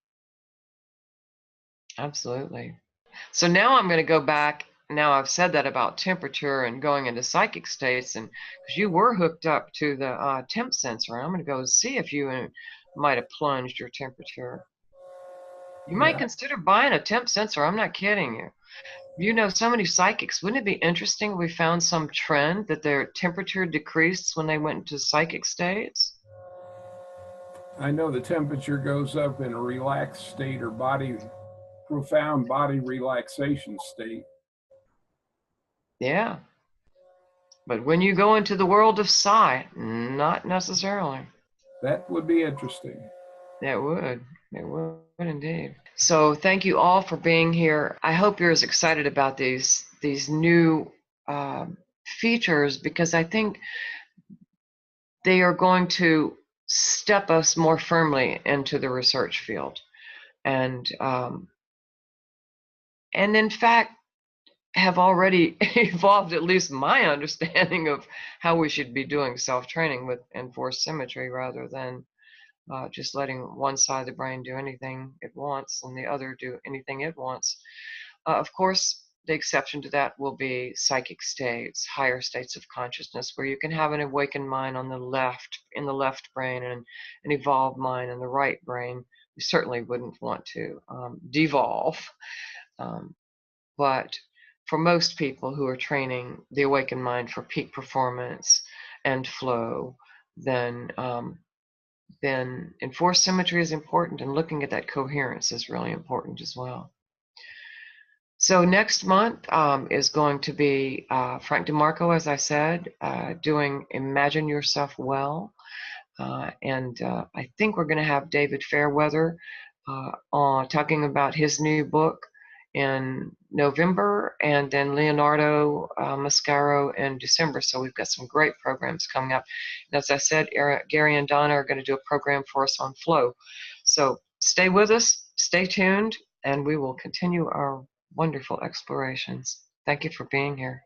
Absolutely. So now I'm going to go back. Now I've said that about temperature and going into psychic states, and because you were hooked up to the temp sensor, I'm going to go see if you might have plunged your temperature. You might consider buying a temp sensor. I'm not kidding you. You know so many psychics. Wouldn't it be interesting if we found some trend that their temperature decreased when they went into psychic states? I know the temperature goes up in a relaxed state or profound body relaxation state. Yeah. But when you go into the world of psi, not necessarily. That would be interesting. It would. It would indeed. So thank you all for being here. I hope you're as excited about these new features, because I think they are going to step us more firmly into the research field, and in fact have already evolved at least my understanding of how we should be doing self-training with enforced symmetry, rather than just letting one side of the brain do anything it wants and the other do anything it wants. Of course, the exception to that will be psychic states, higher states of consciousness, where you can have an awakened mind on the left, in the left brain, and an evolved mind in the right brain. We certainly wouldn't want to devolve. But for most people who are training the awakened mind for peak performance and flow, then enforced symmetry is important, and looking at that coherence is really important as well. So next month is going to be Frank DeMarco, as I said, doing Imagine Yourself Well. And I think we're going to have David Fairweather talking about his new book in November, and then Leonardo Mascaro in December. So we've got some great programs coming up. And as I said, Gary and Donna are going to do a program for us on flow. So stay with us, stay tuned, and we will continue our wonderful explorations. Thank you for being here.